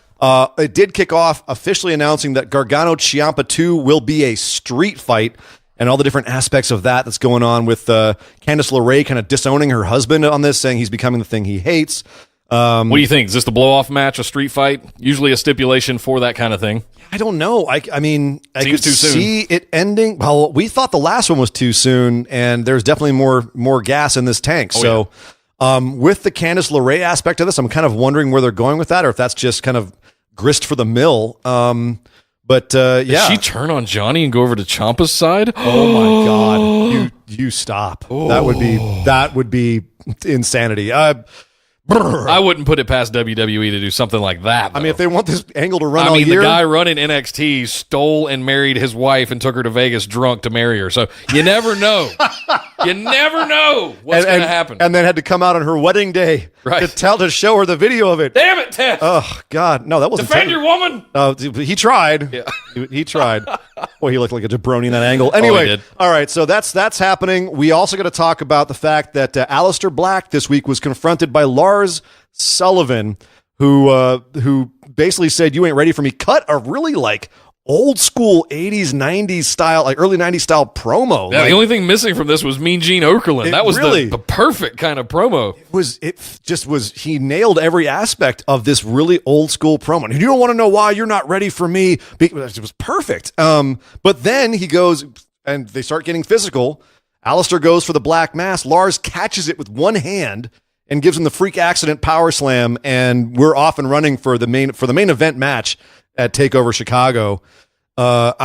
Speaker 3: It did kick off officially announcing that Gargano Ciampa 2 will be a street fight, and all the different aspects of that's going on with Candice LeRae kind of disowning her husband on this, saying he's becoming the thing he hates.
Speaker 1: What do you think? Is this the blow-off match, a street fight? Usually a stipulation for that kind of thing.
Speaker 3: I don't know. I mean, I
Speaker 1: Seems
Speaker 3: could
Speaker 1: too soon.
Speaker 3: see it ending. Well, we thought the last one was too soon, and there's definitely more gas in this tank.
Speaker 1: Oh,
Speaker 3: With the Candice LeRae aspect of this, I'm kind of wondering where they're going with that, or if that's just kind of grist for the mill. But yeah,
Speaker 1: Did she turn on Johnny and go over to Ciampa's side?
Speaker 3: oh my God, you stop. That would be insanity.
Speaker 1: I wouldn't put it past WWE to do something like that.
Speaker 3: I mean, if they want this angle to run
Speaker 1: I
Speaker 3: all
Speaker 1: mean,
Speaker 3: year,
Speaker 1: the guy running NXT stole and married his wife and took her to Vegas drunk to marry her. So you never know. You never know what's going to happen.
Speaker 3: and then had to come out on her wedding day to show her the video of it.
Speaker 1: Damn it, Tess.
Speaker 3: Oh God, no, that wasn't.
Speaker 1: Defend your woman.
Speaker 3: He tried.
Speaker 1: Yeah.
Speaker 3: He tried. Boy, he looked like a jabroni in that angle. Anyway,
Speaker 1: he did.
Speaker 3: all right, so that's happening. We also got to talk about the fact that Aleister Black this week was confronted by Lars Sullivan, who basically said, "You ain't ready for me." Cut a really old school 80s, 90s style, early 90s style promo.
Speaker 1: Yeah, the only thing missing from this was Mean Gene Okerlund. That was
Speaker 3: really-
Speaker 1: the perfect kind of promo.
Speaker 3: He nailed every aspect of this really old school promo. And you don't want to know why you're not ready for me. It was perfect. But then he goes and they start getting physical. Alistair goes for the black mass. Lars catches it with one hand and gives him the freak accident power slam. And we're off and running for the main event match at TakeOver Chicago. That's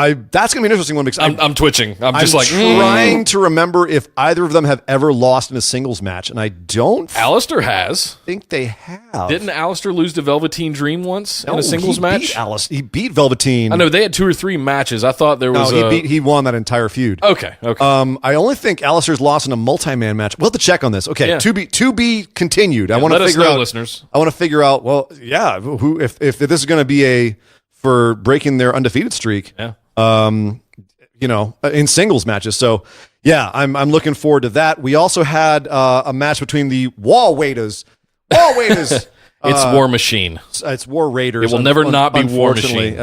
Speaker 3: gonna be an interesting one because
Speaker 1: I'm twitching. I'm just
Speaker 3: trying to remember if either of them have ever lost in a singles match, and I don't
Speaker 1: Alistair has.
Speaker 3: think they have.
Speaker 1: Didn't Alistair lose to Velveteen Dream once in a singles match?
Speaker 3: He beat Velveteen.
Speaker 1: I know they had 2 or 3 matches. I thought there was.
Speaker 3: He won that entire feud.
Speaker 1: Okay.
Speaker 3: I only think Alistair's lost in a multi-man match. We'll have to check on this. Okay,
Speaker 1: Yeah.
Speaker 3: to be continued. I want to
Speaker 1: let us
Speaker 3: figure
Speaker 1: know,
Speaker 3: out,
Speaker 1: listeners.
Speaker 3: I want to figure out. Well, yeah, who if this is going to be for breaking their undefeated streak.
Speaker 1: Yeah.
Speaker 3: In singles matches. So yeah, I'm looking forward to that. We also had a match between the Wall Waiters.
Speaker 1: It's War Machine.
Speaker 3: It's War Raiders.
Speaker 1: It will never not be War Machine.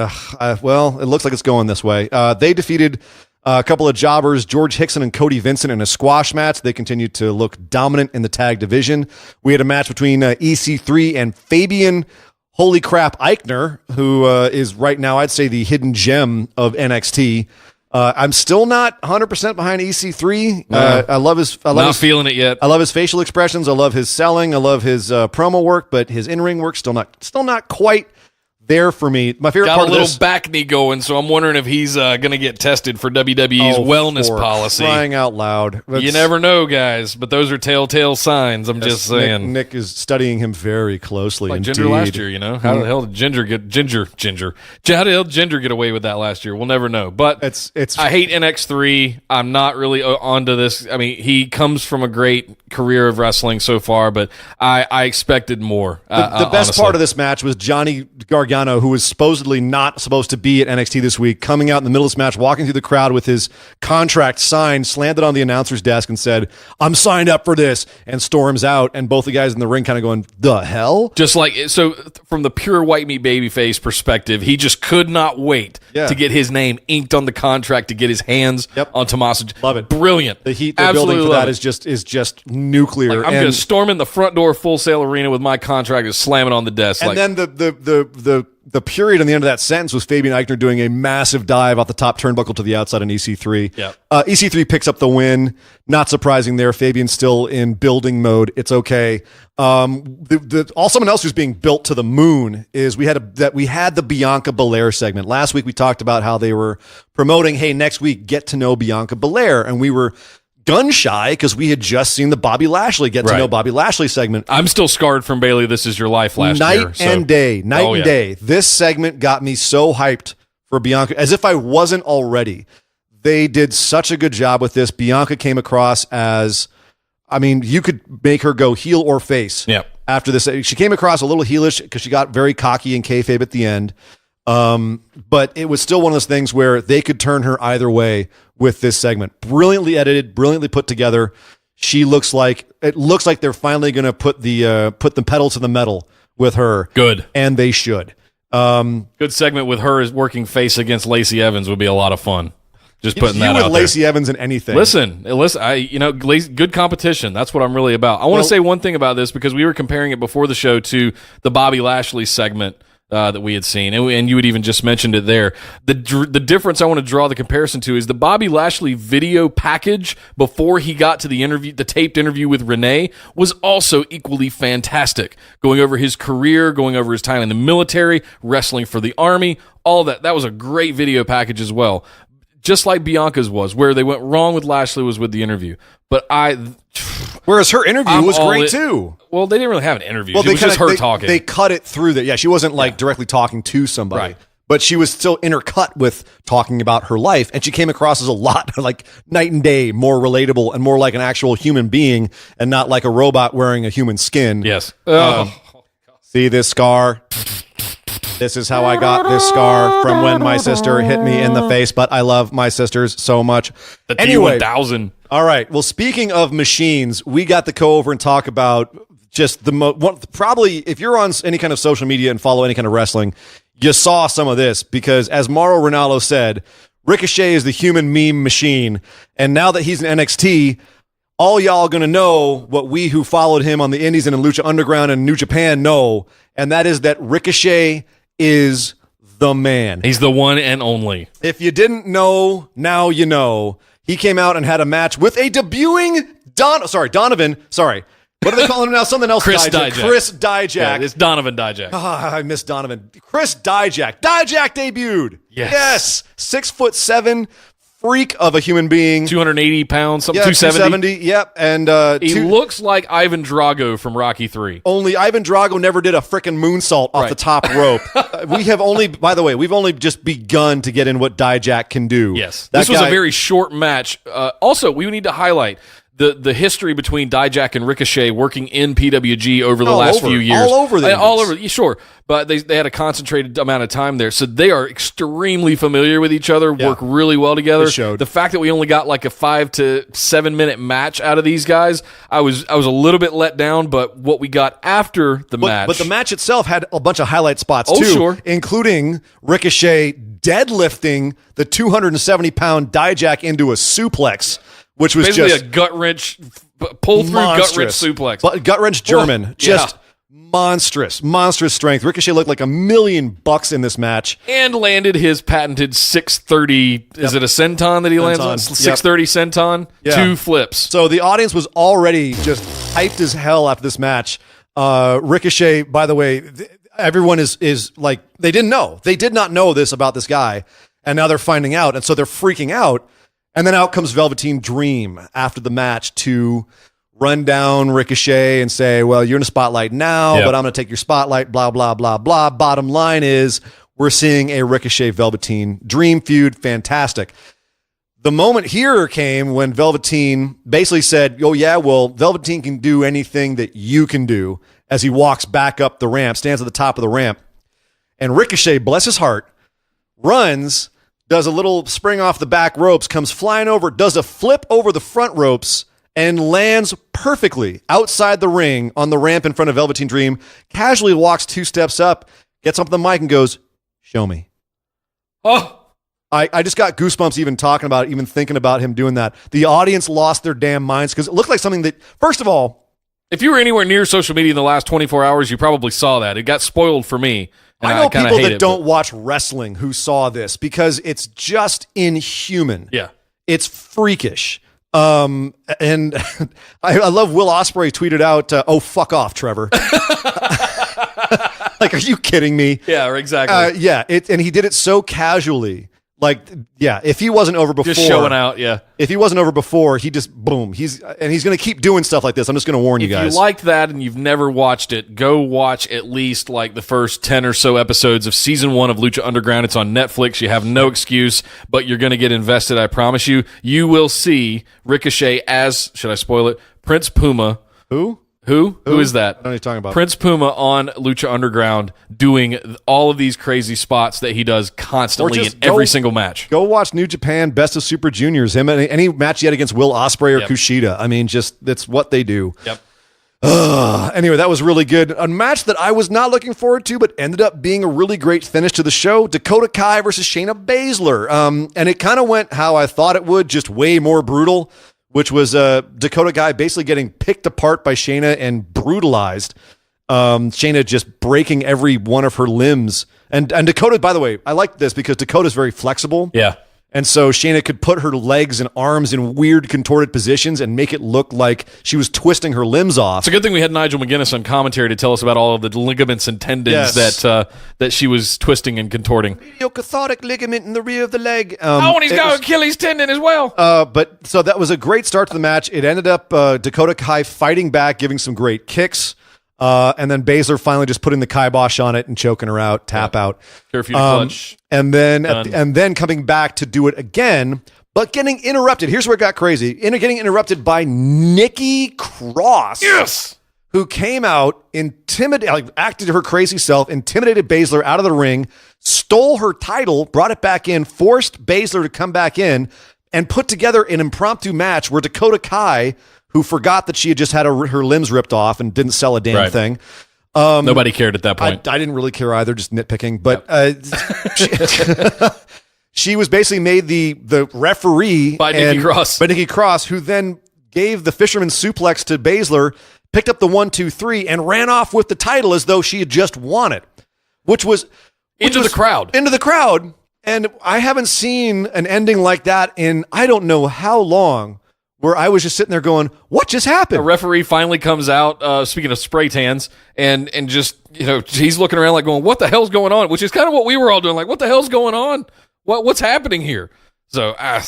Speaker 3: Well, it looks like it's going this way. They defeated a couple of jobbers, George Hickson and Cody Vincent, in a squash match. They continued to look dominant in the tag division. We had a match between EC3 and Fabian Holy Crap Eichner, who is right now, I'd say, the hidden gem of NXT. I'm still not 100% behind EC3. I love his.
Speaker 1: Not feeling it yet.
Speaker 3: I love his facial expressions. I love his selling. I love his promo work, but his in-ring work still not quite there for me. My favorite
Speaker 1: Got
Speaker 3: part
Speaker 1: a
Speaker 3: of
Speaker 1: little
Speaker 3: this,
Speaker 1: back knee going, so I'm wondering if he's going to get tested for WWE's wellness
Speaker 3: for
Speaker 1: policy.
Speaker 3: Crying out loud!
Speaker 1: You never know, guys, but those are telltale signs. I'm just saying.
Speaker 3: Nick is studying him very closely.
Speaker 1: Like
Speaker 3: indeed.
Speaker 1: Ginger last year, how the hell did Ginger get How the hell did Ginger get away with that last year? We'll never know. But
Speaker 3: it's
Speaker 1: I hate NX3. I'm not really onto this. I mean, he comes from a great career of wrestling so far, but I expected more.
Speaker 3: The best part of this match was Johnny Gargano, who was supposedly not supposed to be at NXT this week, coming out in the middle of this match, walking through the crowd with his contract signed, slammed it on the announcer's desk and said, "I'm signed up for this," and storms out. And both the guys in the ring kind of going, "The hell?"
Speaker 1: Just like, so from the pure white meat babyface perspective, he just could not wait to get his name inked on the contract, to get his hands on Tommaso.
Speaker 3: Love it.
Speaker 1: Brilliant.
Speaker 3: The heat they're building for that is just nuclear.
Speaker 1: I'm just storming the front door of Full Sail Arena with my contract and slamming on the desk.
Speaker 3: And then the period on the end of that sentence was Fabian Eichner doing a massive dive off the top turnbuckle to the outside on EC3.
Speaker 1: Yep.
Speaker 3: EC3 picks up the win. Not surprising there. Fabian's still in building mode. It's okay. Someone else who's being built to the moon is we had the Bianca Belair segment. Last week we talked about how they were promoting, hey, next week, get to know Bianca Belair. And we were gun shy because we had just seen the Bobby Lashley get to know Bobby Lashley segment.
Speaker 1: I'm still scarred from Bailey This Is Your Life last year.
Speaker 3: Night and day. This segment got me so hyped for Bianca, as if I wasn't already. They did such a good job with this. Bianca came across as I mean, you could make her go heel or face.
Speaker 1: Yep.
Speaker 3: After this, she came across a little heelish because she got very cocky and kayfabe at the end. But it was still one of those things where they could turn her either way with this segment. Brilliantly edited, brilliantly put together. It looks like they're finally going to put the pedal to the metal with her.
Speaker 1: Good.
Speaker 3: And they should.
Speaker 1: Good segment with her as working face against Lacey Evans would be a lot of fun. Just putting that out
Speaker 3: there.
Speaker 1: there.
Speaker 3: Lacey Evans in anything.
Speaker 1: Listen, good competition. That's what I'm really about. I want to say one thing about this because we were comparing it before the show to the Bobby Lashley segment that we had seen, and you had even just mentioned it there. The difference I want to draw the comparison to is the Bobby Lashley video package before he got to the taped interview with Renee was also equally fantastic. Going over his career, going over his time in the military, wrestling for the Army, all that. That was a great video package as well. Just like Bianca's was, where they went wrong with Lashley was with the interview. But
Speaker 3: whereas her interview was great too.
Speaker 1: Well, they didn't really have an interview.
Speaker 3: Well,
Speaker 1: it was just her talking.
Speaker 3: They cut it through that. Yeah, she wasn't directly talking to somebody.
Speaker 1: Right.
Speaker 3: But she was still intercut with talking about her life, and she came across as a lot like night and day, more relatable and more like an actual human being and not like a robot wearing a human skin.
Speaker 1: Yes.
Speaker 3: See this scar? This is how I got this scar from when my sister hit me in the face, but I love my sisters so much.
Speaker 1: The
Speaker 3: anyway,
Speaker 1: T1000.
Speaker 3: All right. Well, speaking of machines, we got to go over and talk about just probably if you're on any kind of social media and follow any kind of wrestling, you saw some of this because as Mauro Ranallo said, Ricochet is the human meme machine. And now that he's in NXT, all y'all going to know what we who followed him on the Indies and in Lucha Underground and New Japan know, and that is that Ricochet is the man.
Speaker 1: He's the one and only.
Speaker 3: If you didn't know, now you know. He came out and had a match with a debuting Donovan. Sorry. What do they call him now? Something else.
Speaker 1: Chris Dijak.
Speaker 3: Chris Dijak.
Speaker 1: Yeah, it's Donovan Dijak.
Speaker 3: I miss Donovan. Chris Dijak. Dijak debuted.
Speaker 1: Yes.
Speaker 3: 6'7" freak of a human being.
Speaker 1: 280 pounds, something,
Speaker 3: Yeah,
Speaker 1: 270.
Speaker 3: Yep. And
Speaker 1: he looks like Ivan Drago from Rocky 3.
Speaker 3: Only Ivan Drago never did a frickin' moonsault off the top rope. We've only just begun to get in what Dijak can do.
Speaker 1: Yes. This was a very short match. Also, we need to highlight the history between Dijak and Ricochet working in PWG over the last few years.
Speaker 3: All over.
Speaker 1: Sure. But they had a concentrated amount of time there. So they are extremely familiar with each other, work really well together. The fact that we only got like a 5 to 7 minute match out of these guys, I was a little bit let down, but what we got after the match.
Speaker 3: But the match itself had a bunch of highlight spots too, including Ricochet deadlifting the 270-pound Dijak into a suplex, which was
Speaker 1: basically
Speaker 3: just
Speaker 1: a gut wrench, pull through gut wrench suplex.
Speaker 3: But gut wrench German, monstrous strength. Ricochet looked like $1 million in this match,
Speaker 1: and landed his patented 630. Is it a senton that he lands on? 630 senton. 2 flips.
Speaker 3: So the audience was already just hyped as hell after this match. Ricochet, by the way, everyone is like they didn't know. They did not know this about this guy, and now they're finding out, and so they're freaking out. And then out comes Velveteen Dream after the match to run down Ricochet and say, well, you're in the spotlight now, but I'm going to take your spotlight, blah, blah, blah, blah. Bottom line is we're seeing a Ricochet Velveteen Dream feud. Fantastic. The moment here came when Velveteen basically said, oh, yeah, well, Velveteen can do anything that you can do as he walks back up the ramp, stands at the top of the ramp. And Ricochet, bless his heart, runs, does a little spring off the back ropes, comes flying over, does a flip over the front ropes, and lands perfectly outside the ring on the ramp in front of Velveteen Dream, casually walks 2 steps up, gets up the mic and goes, show me.
Speaker 1: Oh,
Speaker 3: I just got goosebumps even talking about it, even thinking about him doing that. The audience lost their damn minds because it looked like something that, first of all,
Speaker 1: if you were anywhere near social media in the last 24 hours, you probably saw that. It got spoiled for me.
Speaker 3: I know people that don't watch wrestling who saw this because it's just inhuman.
Speaker 1: Yeah.
Speaker 3: It's freakish. And I love Will Ospreay tweeted out, oh, fuck off, Trevor. Like, are you kidding me?
Speaker 1: Yeah, exactly.
Speaker 3: And he did it so casually. Like, yeah, if he wasn't over before,
Speaker 1: just showing out,
Speaker 3: If he wasn't over before, he just boom. He's going to keep doing stuff like this. I'm just going to warn you guys.
Speaker 1: If you liked that and you've never watched it, go watch at least like the first 10 or so episodes of season 1 of Lucha Underground. It's on Netflix. You have no excuse, but you're going to get invested. I promise you. You will see Ricochet as, should I spoil it, Prince Puma.
Speaker 3: Who?
Speaker 1: Who is that?
Speaker 3: I don't know what you're talking about.
Speaker 1: Prince Puma on Lucha Underground doing all of these crazy spots that he does constantly in every single match.
Speaker 3: Go watch New Japan Best of Super Juniors. Him any match he had against Will Ospreay or Kushida. I mean, just that's what they do.
Speaker 1: Yep.
Speaker 3: Anyway, that was really good. A match that I was not looking forward to, but ended up being a really great finish to the show. Dakota Kai versus Shayna Baszler. And it kind of went how I thought it would, just way more brutal, which was Dakota Kai basically getting picked apart by Shayna and brutalized. Shayna just breaking every one of her limbs. And Dakota, by the way, I like this because Dakota's very flexible.
Speaker 1: Yeah.
Speaker 3: And so Shayna could put her legs and arms in weird contorted positions and make it look like she was twisting her limbs off.
Speaker 1: It's a good thing we had Nigel McGuinness on commentary to tell us about all of the ligaments and tendons that she was twisting and contorting.
Speaker 3: Mediocathotic ligament in the rear of the leg.
Speaker 1: And he's got Achilles tendon as well.
Speaker 3: But so that was a great start to the match. It ended up Dakota Kai fighting back, giving some great kicks. And then Baszler finally just putting the kibosh on it and choking her out, tap out.
Speaker 1: Curfew to clutch.
Speaker 3: And then coming back to do it again, but getting interrupted. Here's where it got crazy. Getting interrupted by Nikki Cross.
Speaker 1: Yes!
Speaker 3: Who came out, acted her crazy self, intimidated Baszler out of the ring, stole her title, brought it back in, forced Baszler to come back in, and put together an impromptu match where Dakota Kai, who forgot that she had just had her limbs ripped off and didn't sell a damn thing.
Speaker 1: Nobody cared at that point.
Speaker 3: I didn't really care either, just nitpicking. But she was basically made the referee
Speaker 1: by Nikki
Speaker 3: Cross, who then gave the fisherman suplex to Baszler, picked up the 1-2-3, and ran off with the title as though she had just won it, which was
Speaker 1: into the crowd. And I haven't seen an ending like that in I don't know how long, where I was just sitting there going, what just happened? A referee finally comes out, speaking of spray tans, and just, he's looking around like going, what the hell's going on? Which is kind of what we were all doing. Like, what the hell's going on? What's happening here? So, I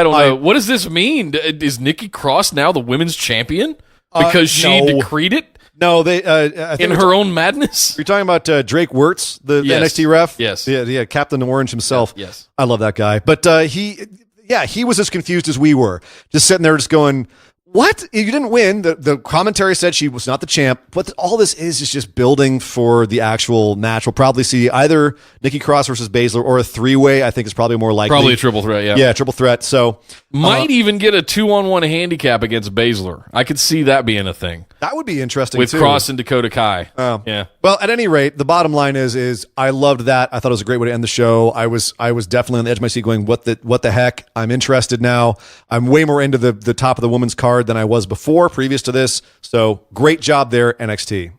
Speaker 1: don't know. What does this mean? Is Nikki Cross now the women's champion? Because she decreed it?
Speaker 3: No, they I think
Speaker 1: in her own madness.
Speaker 3: You're talking about Drake Wirtz, the NXT ref.
Speaker 1: Yes,
Speaker 3: yeah, Captain Orange himself.
Speaker 1: Yes,
Speaker 3: I love that guy. But he was as confused as we were, just sitting there, just going, "What? You didn't win." The commentary said she was not the champ. But all this is just building for the actual match. We'll probably see either Nikki Cross versus Baszler or a 3-way. I think is probably more likely.
Speaker 1: Probably a triple threat.
Speaker 3: Yeah, triple threat. So
Speaker 1: might even get a 2-on-1 handicap against Baszler. I could see that being a thing.
Speaker 3: That would be interesting
Speaker 1: with
Speaker 3: too.
Speaker 1: Cross and Dakota Kai.
Speaker 3: Oh.
Speaker 1: Yeah.
Speaker 3: Well, at any rate, the bottom line is I loved that. I thought it was a great way to end the show. I was definitely on the edge of my seat going, what the heck? I'm interested now. I'm way more into the top of the women's card than I was before, previous to this. So great job there, NXT.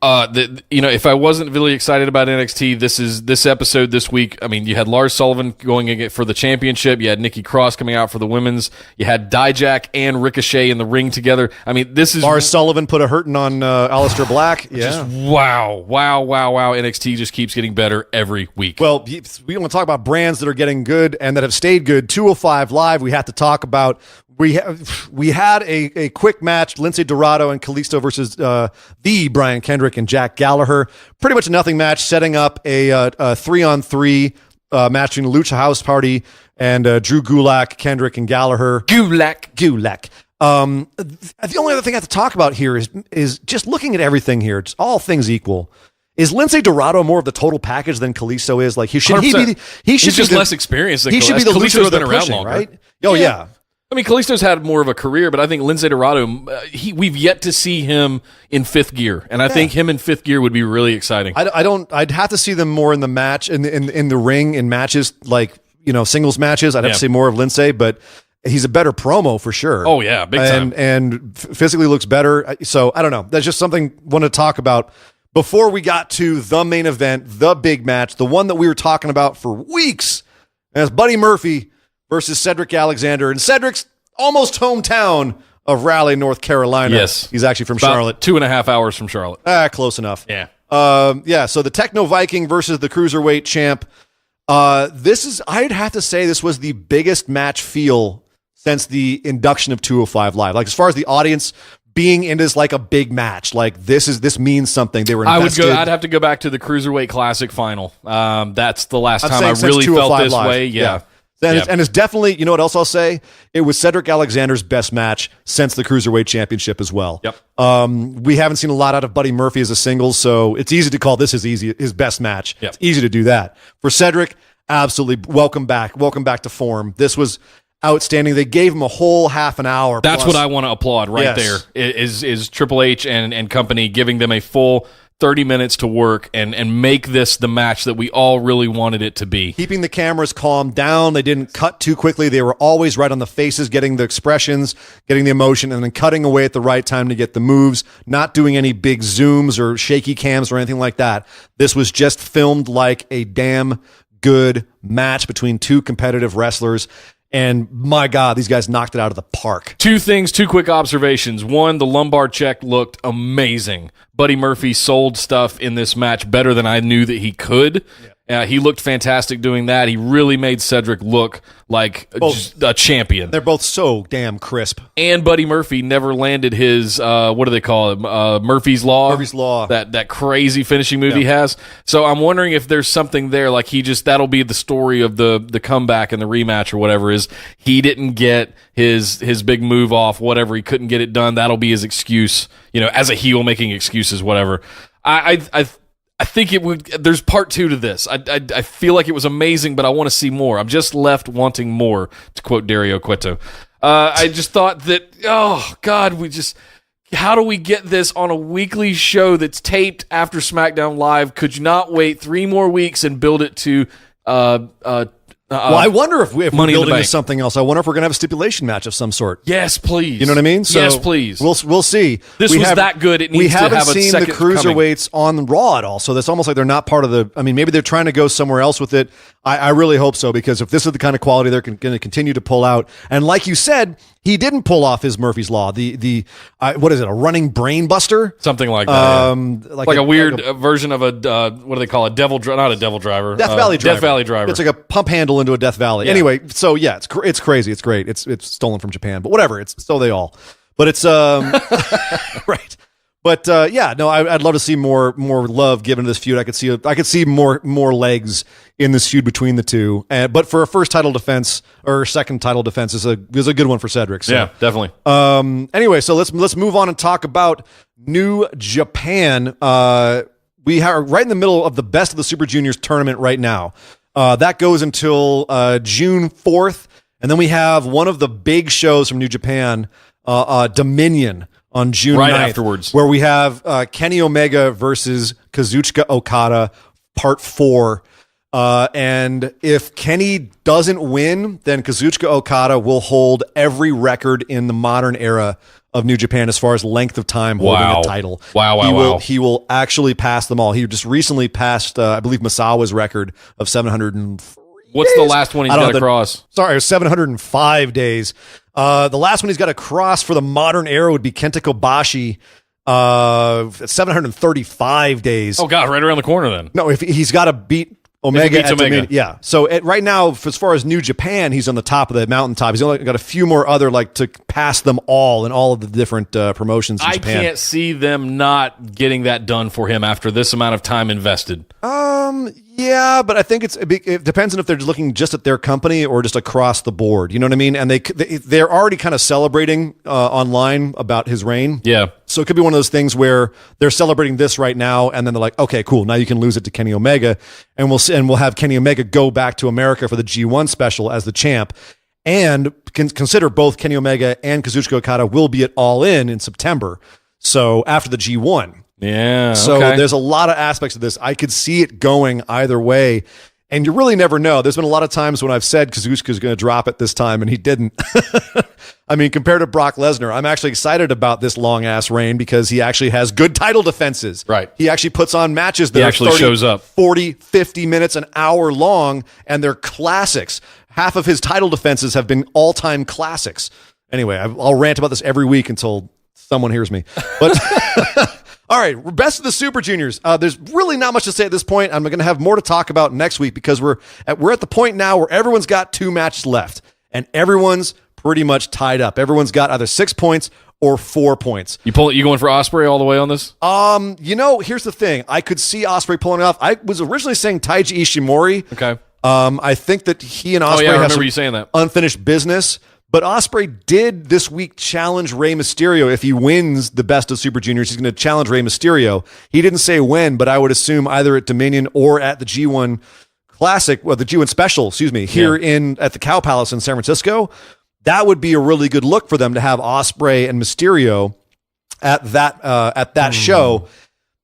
Speaker 1: If I wasn't really excited about NXT, this episode this week. I mean, you had Lars Sullivan going for the championship. You had Nikki Cross coming out for the women's. You had Dijak and Ricochet in the ring togetger. I mean, this is
Speaker 3: Lars Sullivan put a hurting on Aleister Black. Yeah.
Speaker 1: Just wow. NXT just keeps getting better every week.
Speaker 3: Well, we want to talk about brands that are getting good and that have stayed good. 205 Live, we have to talk about. We had a quick match, Lindsay Dorado and Kalisto versus the Brian Kendrick and Jack Gallagher. Pretty much a nothing match, setting up a 3-on-3 match between Lucha House Party and Drew Gulak, Kendrick, and Gallagher.
Speaker 1: Gulak.
Speaker 3: The only other thing I have to talk about here is just looking at everything here. It's all things equal. Is Lindsay Dorado more of the total package than Kalisto is? Like, should he be? He's
Speaker 1: just less experienced than
Speaker 3: he should be the Kalisto's
Speaker 1: Lucha been around longer,
Speaker 3: right? Oh yeah.
Speaker 1: I mean, Kalisto's had more of a career, but I think Lindsay Dorado, we've yet to see him in fifth gear, and I think him in fifth gear would be really exciting.
Speaker 3: I'd have to see them more in the match, in the ring, in matches like singles matches. I'd have to see more of Lindsay, but he's a better promo for sure.
Speaker 1: Oh yeah, big time,
Speaker 3: and physically looks better. So I don't know. That's just something I wanted to talk about before we got to the main event, the big match, the one that we were talking about for weeks. And it's Buddy Murphy versus Cedric Alexander, and Cedric's almost hometown of Raleigh, North Carolina.
Speaker 1: Yes.
Speaker 3: He's actually from
Speaker 1: about
Speaker 3: Charlotte.
Speaker 1: 2.5 hours from Charlotte.
Speaker 3: Close enough.
Speaker 1: Yeah.
Speaker 3: So the Techno Viking versus the Cruiserweight champ. I'd have to say this was the biggest match feel since the induction of 205 Live. Like, as far as the audience being in this like a big match, like this means something. They were invested.
Speaker 1: I'd have to go back to the Cruiserweight Classic final. That's the last time I really felt this
Speaker 3: Live.
Speaker 1: way. Yeah.
Speaker 3: And it's definitely, you know what else I'll say? It was Cedric Alexander's best match since the Cruiserweight Championship as well.
Speaker 1: Yep.
Speaker 3: We haven't seen a lot out of Buddy Murphy as a singles, so it's easy to call this his best match.
Speaker 1: Yep.
Speaker 3: It's easy to do that. For Cedric, absolutely welcome back to form. This was outstanding. They gave him a whole half an hour.
Speaker 1: That's what I want to applaud right there. Is Triple H and company giving them a full 30 minutes to work and make this the match that we all really wanted it to be.
Speaker 3: Keeping the cameras calmed down. They didn't cut too quickly. They were always right on the faces, getting the expressions, getting the emotion, and then cutting away at the right time to get the moves, not doing any big zooms or shaky cams or anything like that. This was just filmed like a damn good match between two competitive wrestlers. And my God, these guys knocked it out of the park.
Speaker 1: Two quick observations. One, the lumbar check looked amazing. Buddy Murphy sold stuff in this match better than I knew that he could. He looked fantastic doing that. He really made Cedric look like a champion.
Speaker 3: They're both so damn crisp.
Speaker 1: And Buddy Murphy never landed his, what do they call it? Murphy's Law?
Speaker 3: Murphy's Law.
Speaker 1: That crazy finishing move he has. So I'm wondering if there's something there, like that'll be the story of the comeback and the rematch or whatever, is he didn't get his big move off, whatever. He couldn't get it done. That'll be his excuse, as a heel making excuses, whatever. I think it would. There's part 2 to this. I feel like it was amazing, but I want to see more. I'm just left wanting more, to quote Dario Cueto. I just thought that, oh God, how do we get this on a weekly show that's taped after SmackDown Live? Could you not wait 3 more weeks and build it to
Speaker 3: well, I wonder if we're
Speaker 1: Money in the
Speaker 3: building to
Speaker 1: Bank.
Speaker 3: something else. I wonder if we're going to have a stipulation match of some sort.
Speaker 1: Yes, please.
Speaker 3: You know what I mean? So
Speaker 1: yes, please.
Speaker 3: We'll see.
Speaker 1: This was that good. It needs to have a second
Speaker 3: We haven't seen the cruiserweights on Raw at all, so that's almost like they're not part of the. I mean, maybe they're trying to go somewhere else with it. I really hope so, because if this is the kind of quality they're going to continue to pull out, and like you said, he didn't pull off his Murphy's Law. The what is it? A running brain buster?
Speaker 1: Something like that. Like a weird
Speaker 3: a
Speaker 1: version of a what do they call it? Not a devil driver.
Speaker 3: Death Valley driver.
Speaker 1: Death Valley driver.
Speaker 3: It's like a pump handle into a Death Valley.
Speaker 1: Yeah.
Speaker 3: Anyway, so yeah, it's crazy. It's great. It's stolen from Japan, but whatever. It's so they all. But it's right. But yeah, no, I'd love to see more love given to this feud. I could see more legs in this feud between the two. But for a first title defense or second title defense is a good one for Cedric. So.
Speaker 1: Yeah, definitely.
Speaker 3: Anyway, so let's move on and talk about New Japan. We are right in the middle of the Best of the Super Juniors tournament right now. That goes until June 4th, and then we have one of the big shows from New Japan, Dominion, on June 9th,
Speaker 1: afterwards,
Speaker 3: where we have Kenny Omega versus Kazuchika Okada, Part 4. And if Kenny doesn't win, then Kazuchika Okada will hold every record in the modern era of New Japan as far as length of time holding a title. He will actually pass them all. He just recently passed, I believe, Masawa's record of 703
Speaker 1: What's
Speaker 3: days?
Speaker 1: the last one he's got across?
Speaker 3: Sorry, it was 705 days. The last one he's got across for the modern era would be Kenta Kobashi, 735 days.
Speaker 1: Oh, God, right around the corner then.
Speaker 3: No, if he's got to beat Omega at
Speaker 1: Omega.
Speaker 3: Yeah. So right now, as far as New Japan, he's on the top of the mountaintop. He's only got a few more other to pass them all in all of the different promotions in Japan.
Speaker 1: I can't see them not getting that done for him after this amount of time invested.
Speaker 3: Yeah, but I think it depends on if they're looking just at their company or just across the board. You know what I mean? And they're already kind of celebrating online about his reign.
Speaker 1: Yeah.
Speaker 3: So it could be one of those things where they're celebrating this right now, and then they're like, okay, cool, now you can lose it to Kenny Omega, and we'll have Kenny Omega go back to America for the G1 special as the champ. And consider both Kenny Omega and Kazuchika Okada will be at All In September. So after the G1.
Speaker 1: Yeah.
Speaker 3: So there's a lot of aspects of this. I could see it going either way. And you really never know. There's been a lot of times when I've said Kazuchika's going to drop it this time, and he didn't. I mean, compared to Brock Lesnar, I'm actually excited about this long-ass reign because he actually has good title defenses.
Speaker 1: Right.
Speaker 3: He actually puts on matches that
Speaker 1: He
Speaker 3: are
Speaker 1: actually
Speaker 3: 30,
Speaker 1: shows up.
Speaker 3: 40, 50 minutes, an hour long, and they're classics. Half of his title defenses have been all-time classics. Anyway, I'll rant about this every week until someone hears me. But... All right, Best of the Super Juniors. There's really not much to say at this point. I'm going to have more to talk about next week because we're at the point now where everyone's got 2 matches left, and everyone's pretty much tied up. Everyone's got either 6 points or 4 points.
Speaker 1: You going for Ospreay all the way on this?
Speaker 3: Here's the thing. I could see Ospreay pulling it off. I was originally saying Taiji Ishimori.
Speaker 1: Okay.
Speaker 3: I think that he and Ospreay
Speaker 1: I
Speaker 3: have
Speaker 1: remember
Speaker 3: some
Speaker 1: you saying that.
Speaker 3: unfinished business. But Ospreay did this week challenge Rey Mysterio. If he wins the Best of Super Juniors, he's going to challenge Rey Mysterio. He didn't say when, but I would assume either at Dominion or at the G1 Classic, well, the G1 Special, here at the Cow Palace in San Francisco. That would be a really good look for them to have Ospreay and Mysterio at that show.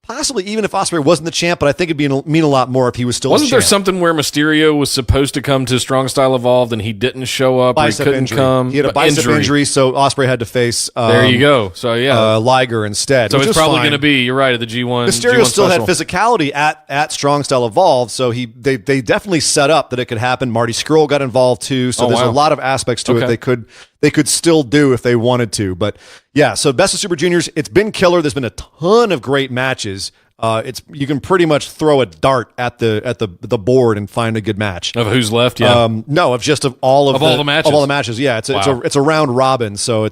Speaker 3: Possibly even if Ospreay wasn't the champ, but I think it'd mean a lot more if he was still
Speaker 1: Wasn't
Speaker 3: a
Speaker 1: there
Speaker 3: champ.
Speaker 1: something where Mysterio was supposed to come to Strong Style Evolved and he didn't show up or he couldn't
Speaker 3: injury.
Speaker 1: come?
Speaker 3: He had a bicep injury, so Ospreay had to face
Speaker 1: there you go. So,
Speaker 3: Liger instead.
Speaker 1: So it's probably going to be, you're right, at the Mysterio
Speaker 3: Mysterio still
Speaker 1: special.
Speaker 3: had physicality at Strong Style Evolved, so they definitely set up that it could happen. Marty Scurll got involved too, so there's a lot of aspects to it they could still do if they wanted to. But yeah, so Best of Super Juniors, it's been killer. There's been a ton of great matches. You can pretty much throw a dart at the board and find a good match
Speaker 1: Of who's left, yeah.
Speaker 3: No, of all the matches. Of all the matches, yeah. It's a round robin, so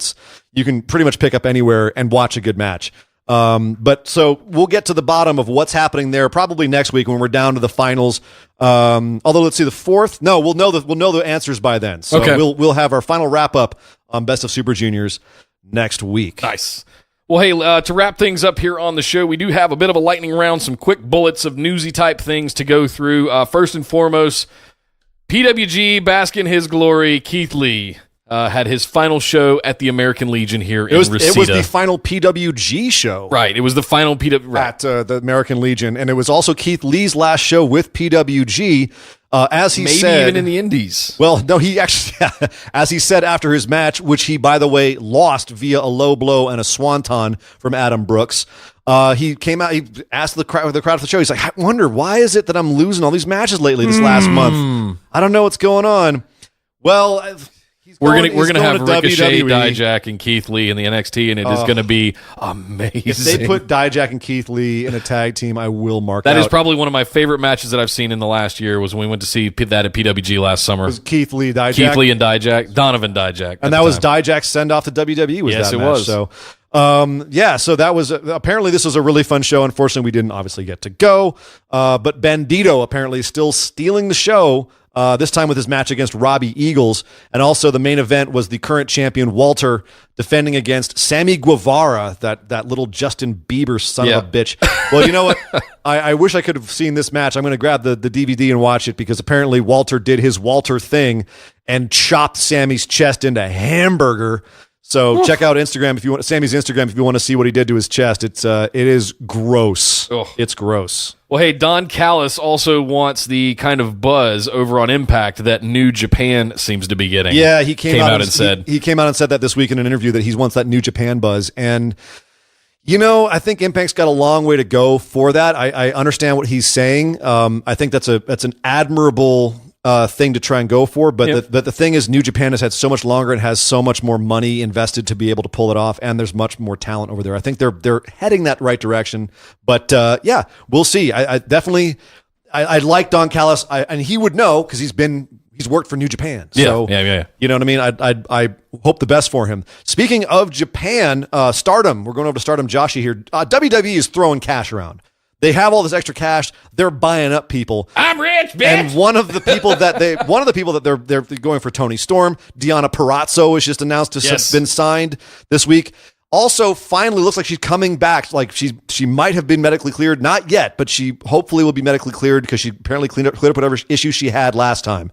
Speaker 3: you can pretty much pick up anywhere and watch a good match. But so we'll get to the bottom of what's happening there probably next week when we're down to the finals. Although let's see the fourth. No, we'll know the answers by then. So we'll have our final wrap up on Best of Super Juniors next week.
Speaker 1: Nice. Well, hey, to wrap things up here on the show, we do have a bit of a lightning round, some quick bullets of newsy type things to go through. First and foremost, PWG, bask in his glory, Keith Lee had his final show at the American Legion here in Reseda.
Speaker 3: It was the final PWG show.
Speaker 1: Right, it was the final PWG.
Speaker 3: At the American Legion, and it was also Keith Lee's last show with PWG. As he said,
Speaker 1: maybe even in the Indies.
Speaker 3: Well, no, he actually, as he said after his match, which he, by the way, lost via a low blow and a swanton from Adam Brooks. He came out, he asked the crowd at the show, he's like, I wonder, why is it that I'm losing all these matches lately this last month? I don't know what's going on. Well,
Speaker 1: we're gonna have Ricochet,
Speaker 3: WWE.
Speaker 1: Dijak, and Keith Lee in the NXT, and it is going to be amazing.
Speaker 3: If they put Dijak and Keith Lee in a tag team, I will mark
Speaker 1: that.
Speaker 3: That
Speaker 1: is probably one of my favorite matches that I've seen in the last year. Was when we went to see that at PWG last summer.
Speaker 3: It was Keith Lee, Dijak,
Speaker 1: and Dijak, Donovan Dijak,
Speaker 3: and that was Dijak's send off to WWE.
Speaker 1: Yes,
Speaker 3: that
Speaker 1: it
Speaker 3: match,
Speaker 1: was.
Speaker 3: So. So that was apparently this was a really fun show. Unfortunately, we didn't obviously get to go. But Bandito apparently is still stealing the show. This time with his match against Robbie Eagles. And also the main event was the current champion Walter defending against Sammy Guevara, that little Justin Bieber son of a bitch. Well, you know what? I wish I could have seen this match. I'm going to grab the DVD and watch it because apparently Walter did his Walter thing and chopped Sammy's chest into hamburger. So check out Instagram if you want Sammy's Instagram if you want to see what he did to his chest. It is gross. It's gross.
Speaker 1: Well, hey, Don Callis also wants the kind of buzz over on Impact that New Japan seems to be getting.
Speaker 3: Yeah, he came out and
Speaker 1: said
Speaker 3: he came out and said that this week in an interview that he wants that New Japan buzz. And I think Impact's got a long way to go for that. I understand what he's saying. I think that's an admirable thing to try and go for, but the thing is, New Japan has had so much longer and has so much more money invested to be able to pull it off, and there's much more talent over there. I think they're heading that right direction, but we'll see. I definitely like Don Callis, and he would know because he's worked for New Japan. So you know what I mean. I hope the best for him. Speaking of Japan, Stardom. We're going over to Stardom, Joshi here. WWE is throwing cash around. They have all this extra cash. They're buying up people.
Speaker 1: I'm rich, bitch.
Speaker 3: And one of the people that they're going for Tony Storm, Deonna Purrazzo is just announced to have been signed this week. Also, finally looks like she's coming back. Like she might have been medically cleared, not yet, but she hopefully will be medically cleared because she apparently cleared up whatever issue she had last time.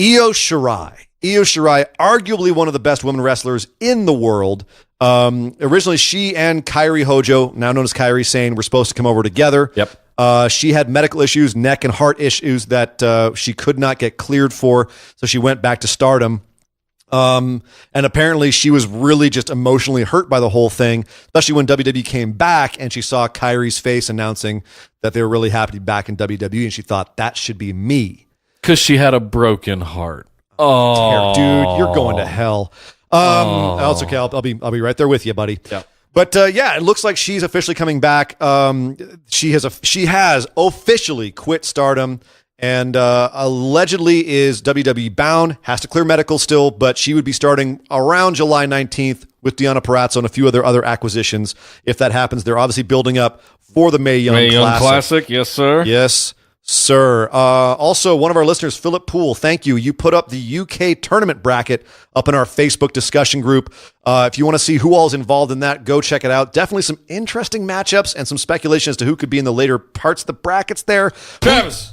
Speaker 3: Io Shirai, arguably one of the best women wrestlers in the world. Originally, she and Kairi Hojo, now known as Kairi Sane, were supposed to come over together.
Speaker 1: Yep.
Speaker 3: She had medical issues, neck and heart issues that she could not get cleared for, so she went back to Stardom. And apparently she was really just emotionally hurt by the whole thing, especially when WWE came back and she saw Kairi's face announcing that they were really happy to be back in WWE, and she thought, that should be me.
Speaker 1: Because she had a broken heart. Oh,
Speaker 3: dude, you're going to hell. That's okay. I'll be right there with you, buddy.
Speaker 1: Yeah.
Speaker 3: But it looks like she's officially coming back. She has officially quit Stardom, and allegedly is WWE bound. Has to clear medical still, but she would be starting around July 19th with Deonna Purrazzo and a few other acquisitions. If that happens, they're obviously building up for the Mae Young Classic.
Speaker 1: Yes, sir.
Speaker 3: Yes. sir. Also, one of our listeners, Philip Poole, thank you. You put up the UK tournament bracket up in our Facebook discussion group. If you want to see who all is involved in that, go check it out. Definitely some interesting matchups and some speculation as to who could be in the later parts of the brackets there.
Speaker 1: Travis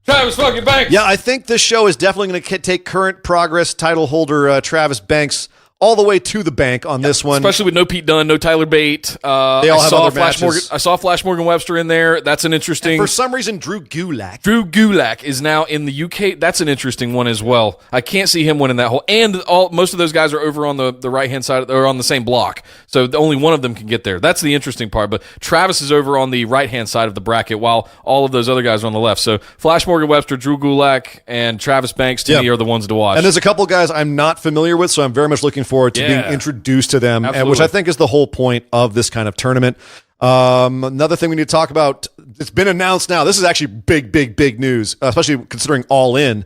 Speaker 1: fucking Banks.
Speaker 3: Yeah, I think this show is definitely going to take current progress title holder Travis Banks all the way to the bank on this one.
Speaker 1: Especially with no Pete Dunne, no Tyler Bate.
Speaker 3: They all have other matches.
Speaker 1: I saw Flash Morgan Webster in there. That's an interesting...
Speaker 3: And for some reason, Drew Gulak
Speaker 1: is now in the UK. That's an interesting one as well. I can't see him winning that whole... And most of those guys are over on the right-hand side, or on the same block. So only one of them can get there. That's the interesting part. But Travis is over on the right-hand side of the bracket, while all of those other guys are on the left. So Flash Morgan Webster, Drew Gulak, and Travis Banks, to me, are the ones to watch.
Speaker 3: And there's a couple guys I'm not familiar with, so I'm very much looking forward to being introduced to them, and which I think is the whole point of this kind of tournament. Another thing we need to talk about, it's been announced now. This is actually big news, especially considering All In.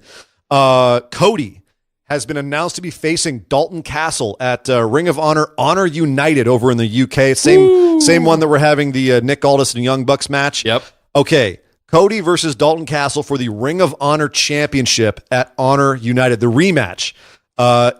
Speaker 3: Cody has been announced to be facing Dalton Castle at Ring of Honor United over in the UK. Same one that we're having the Nick Aldis and Young Bucks match.
Speaker 1: Yep.
Speaker 3: Okay. Cody versus Dalton Castle for the Ring of Honor Championship at Honor United, the rematch.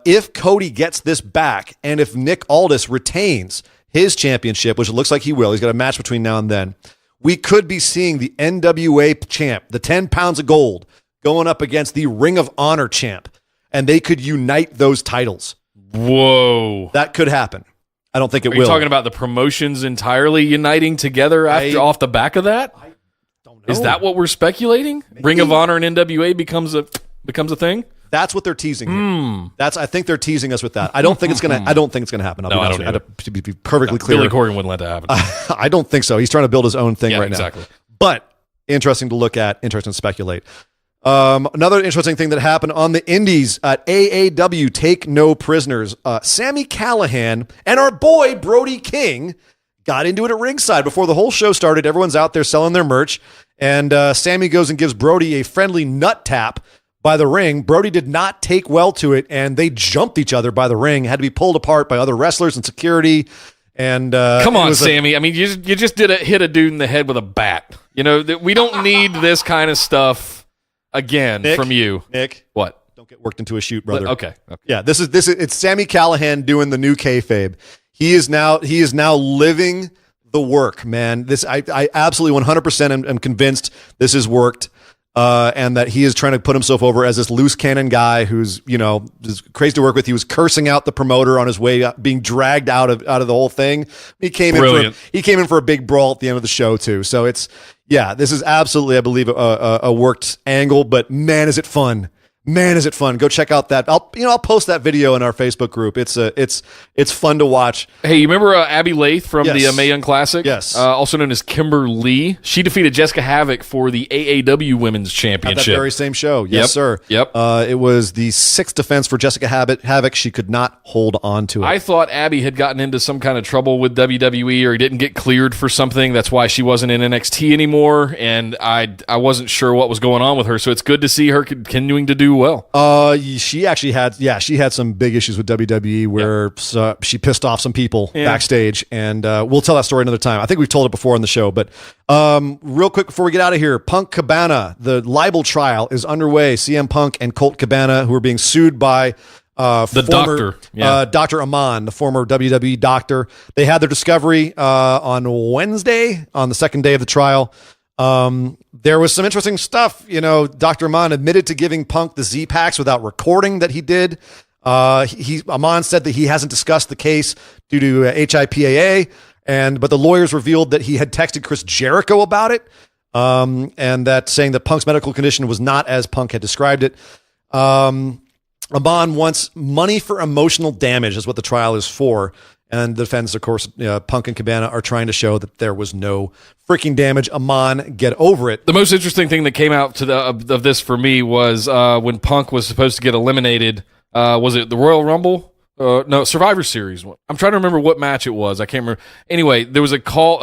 Speaker 3: If Cody gets this back, and if Nick Aldis retains his championship, which it looks like he will, he's got a match between now and then, we could be seeing the NWA champ, the 10 pounds of gold, going up against the Ring of Honor champ, and they could unite those titles.
Speaker 1: Whoa.
Speaker 3: That could happen. I don't think it will.
Speaker 1: Are you talking about the promotions entirely uniting together off the back of that?
Speaker 3: I don't know.
Speaker 1: Is that what we're speculating? Maybe. Ring of Honor and NWA becomes a thing?
Speaker 3: That's what they're teasing here. I think they're teasing us with that. I don't think it's gonna happen.
Speaker 1: I don't
Speaker 3: to be perfectly clear.
Speaker 1: Billy Corgan wouldn't let that happen.
Speaker 3: I don't think so. He's trying to build his own thing right now. But interesting to look at, interesting to speculate. Another interesting thing that happened on the indies at AAW Take No Prisoners. Sami Callihan and our boy Brody King got into it at ringside before the whole show started. Everyone's out there selling their merch, and Sammy goes and gives Brody a friendly nut tap by the ring. Brody did not take well to it, and they jumped each other by the ring, had to be pulled apart by other wrestlers and security. And
Speaker 1: come on, Sammy. I mean, you just hit a dude in the head with a bat. You know, we don't need this kind of stuff again from you.
Speaker 3: Nick,
Speaker 1: what?
Speaker 3: Don't get worked into a shoot, brother.
Speaker 1: Okay.
Speaker 3: Yeah, this is it's Sami Callihan doing the new kayfabe. He is now living the work, man. I absolutely 100% am convinced this has worked. And that he is trying to put himself over as this loose cannon guy who's, is crazy to work with. He was cursing out the promoter on his way up, being dragged out of the whole thing. He came in for a big brawl at the end of the show too. So this is absolutely, I believe, a worked angle, but man, is it fun. Man, is it fun. Go check out that. I'll post that video in our Facebook group. It's fun to watch.
Speaker 1: Hey, you remember Abby Lath from the Mae Young Classic?
Speaker 3: Yes.
Speaker 1: Also known as Kimber Lee. She defeated Jessica Havoc for the AAW Women's Championship.
Speaker 3: At that very same show. Yes, sir.
Speaker 1: Yep.
Speaker 3: It was the 6th defense for Jessica Havoc. She could not hold on to it.
Speaker 1: I thought Abby had gotten into some kind of trouble with WWE or didn't get cleared for something. That's why she wasn't in NXT anymore. And I wasn't sure what was going on with her. So it's good to see her continuing to do well.
Speaker 3: She actually had some big issues with WWE where she pissed off some people backstage, and we'll tell that story another time. I think we've told it before on the show, but real quick before we get out of here, Punk Cabana, the libel trial is underway. CM Punk and Colt Cabana, who are being sued by
Speaker 1: Doctor
Speaker 3: Amann, the former WWE doctor. They had their discovery on Wednesday, on the second day of the trial. There was some interesting stuff. Dr. Amann admitted to giving Punk the Z-Packs without recording that he did. Amann said that he hasn't discussed the case due to HIPAA, but the lawyers revealed that he had texted Chris Jericho about it, and that saying that Punk's medical condition was not as Punk had described it. Amann wants money for emotional damage is what the trial is for. And the defense, of course, Punk and Cabana are trying to show that there was no freaking damage. Amann, get over it.
Speaker 1: The most interesting thing that came out of this for me was when Punk was supposed to get eliminated. Was it the Royal Rumble? No, Survivor Series. I'm trying to remember what match it was. I can't remember. Anyway, there was a call.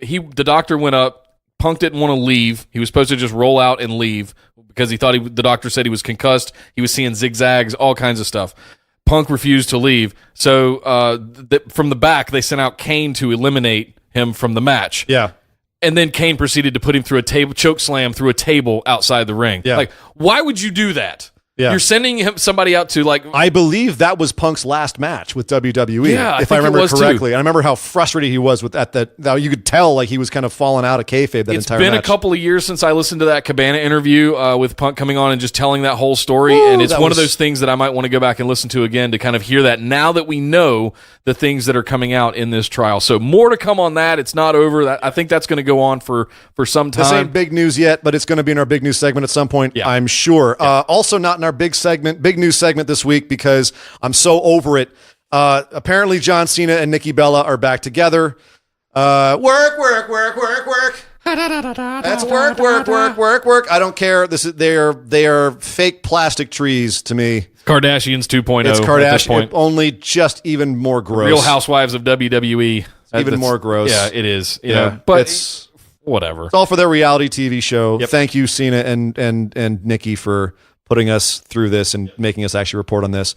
Speaker 1: The doctor went up. Punk didn't want to leave. He was supposed to just roll out and leave because he thought the doctor said he was concussed. He was seeing zigzags, all kinds of stuff. Punk refused to leave. So from the back, they sent out Kane to eliminate him from the match.
Speaker 3: Yeah.
Speaker 1: And then Kane proceeded to put him through a table, choke slam through a table outside the ring.
Speaker 3: Yeah.
Speaker 1: Like, why would you do that?
Speaker 3: Yeah.
Speaker 1: You're sending somebody out to like.
Speaker 3: I believe that was Punk's last match with WWE.
Speaker 1: Yeah,
Speaker 3: if I remember correctly.
Speaker 1: Too.
Speaker 3: I remember how frustrated he was with at that. You could tell like he was kind of falling out of kayfabe that entire match.
Speaker 1: It's been a couple of years since I listened to that Cabana interview with Punk coming on and just telling that whole story.
Speaker 3: Ooh,
Speaker 1: and it's one of those things that I might want to go back and listen to again to kind of hear that now that we know the things that are coming out in this trial. So more to come on that. It's not over. I think that's going to go on for some time.
Speaker 3: This ain't big news yet, but it's going to be in our big news segment at some point, I'm sure. Yeah. Also not in our big news segment this week because I'm so over it. Apparently John Cena and Nikki Bella are back together. Work. That's work. I don't care. They are fake plastic trees to me.
Speaker 1: Kardashians 2.0.
Speaker 3: It's
Speaker 1: At this
Speaker 3: Kardashian,
Speaker 1: point.
Speaker 3: only just even more gross.
Speaker 1: Real Housewives of WWE.
Speaker 3: Even more gross.
Speaker 1: Yeah, it is. Yeah, but
Speaker 3: it's
Speaker 1: whatever.
Speaker 3: It's all for their reality TV show.
Speaker 1: Yep.
Speaker 3: Thank you, Cena and Nikki, for putting us through this and making us actually report on this.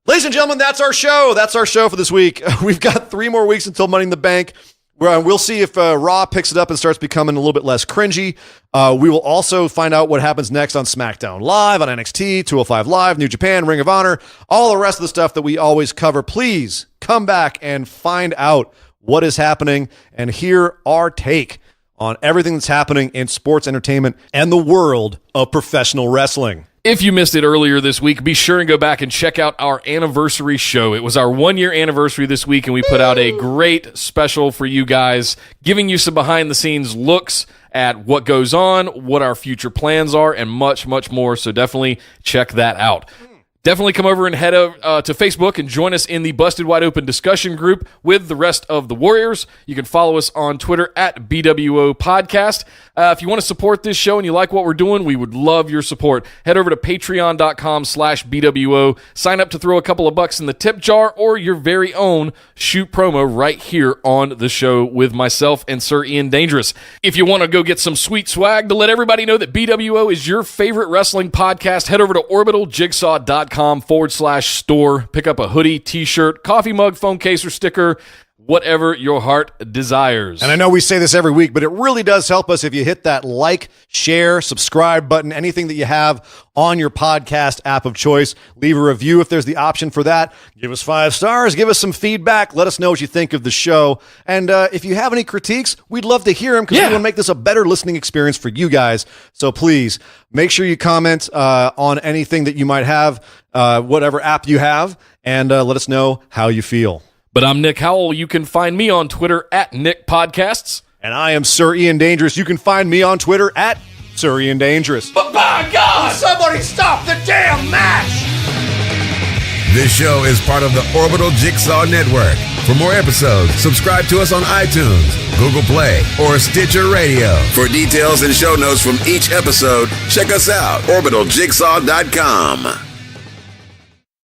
Speaker 3: Ladies and gentlemen, that's our show. That's our show for this week. We've got 3 more weeks until Money in the Bank. We'll see if Raw picks it up and starts becoming a little bit less cringy. We will also find out what happens next on Smackdown Live, on NXT, 205 Live, New Japan, Ring of Honor, all the rest of the stuff that we always cover. Please come back and find out what is happening and hear our take on everything that's happening in sports entertainment and the world of professional wrestling.
Speaker 1: If you missed it earlier this week, be sure and go back and check out our anniversary show. It was our 1-year anniversary this week, and we put out a great special for you guys, giving you some behind-the-scenes looks at what goes on, what our future plans are, and much, much more. So definitely check that out. Definitely come over and head over to Facebook and join us in the Busted Wide Open discussion group with the rest of the Warriors. You can follow us on Twitter at BWO Podcast. If you want to support this show and you like what we're doing, we would love your support. Head over to patreon.com/BWO. Sign up to throw a couple of bucks in the tip jar or your very own shoot promo right here on the show with myself and Sir Ian Dangerous. If you want to go get some sweet swag to let everybody know that BWO is your favorite wrestling podcast, head over to orbitaljigsaw.com/store. Pick up a hoodie, t-shirt, coffee mug, phone case, or sticker, whatever your heart desires.
Speaker 3: And I know we say this every week, but it really does help us if you hit that like, share, subscribe button, anything that you have on your podcast app of choice. Leave a review if there's the option for that. Give us 5 stars. Give us some feedback. Let us know what you think of the show. And if you have any critiques, we'd love to hear them because we want to make this a better listening experience for you guys. So please make sure you comment on anything that you might have, whatever app you have, and let us know how you feel.
Speaker 1: But I'm Nick Howell. You can find me on Twitter at Nick Podcasts.
Speaker 3: And I am Sir Ian Dangerous. You can find me on Twitter at Sir Ian Dangerous.
Speaker 1: But by God!
Speaker 3: Somebody stop the damn match!
Speaker 4: This show is part of the Orbital Jigsaw Network. For more episodes, subscribe to us on iTunes, Google Play, or Stitcher Radio. For details and show notes from each episode, check us out, orbitaljigsaw.com.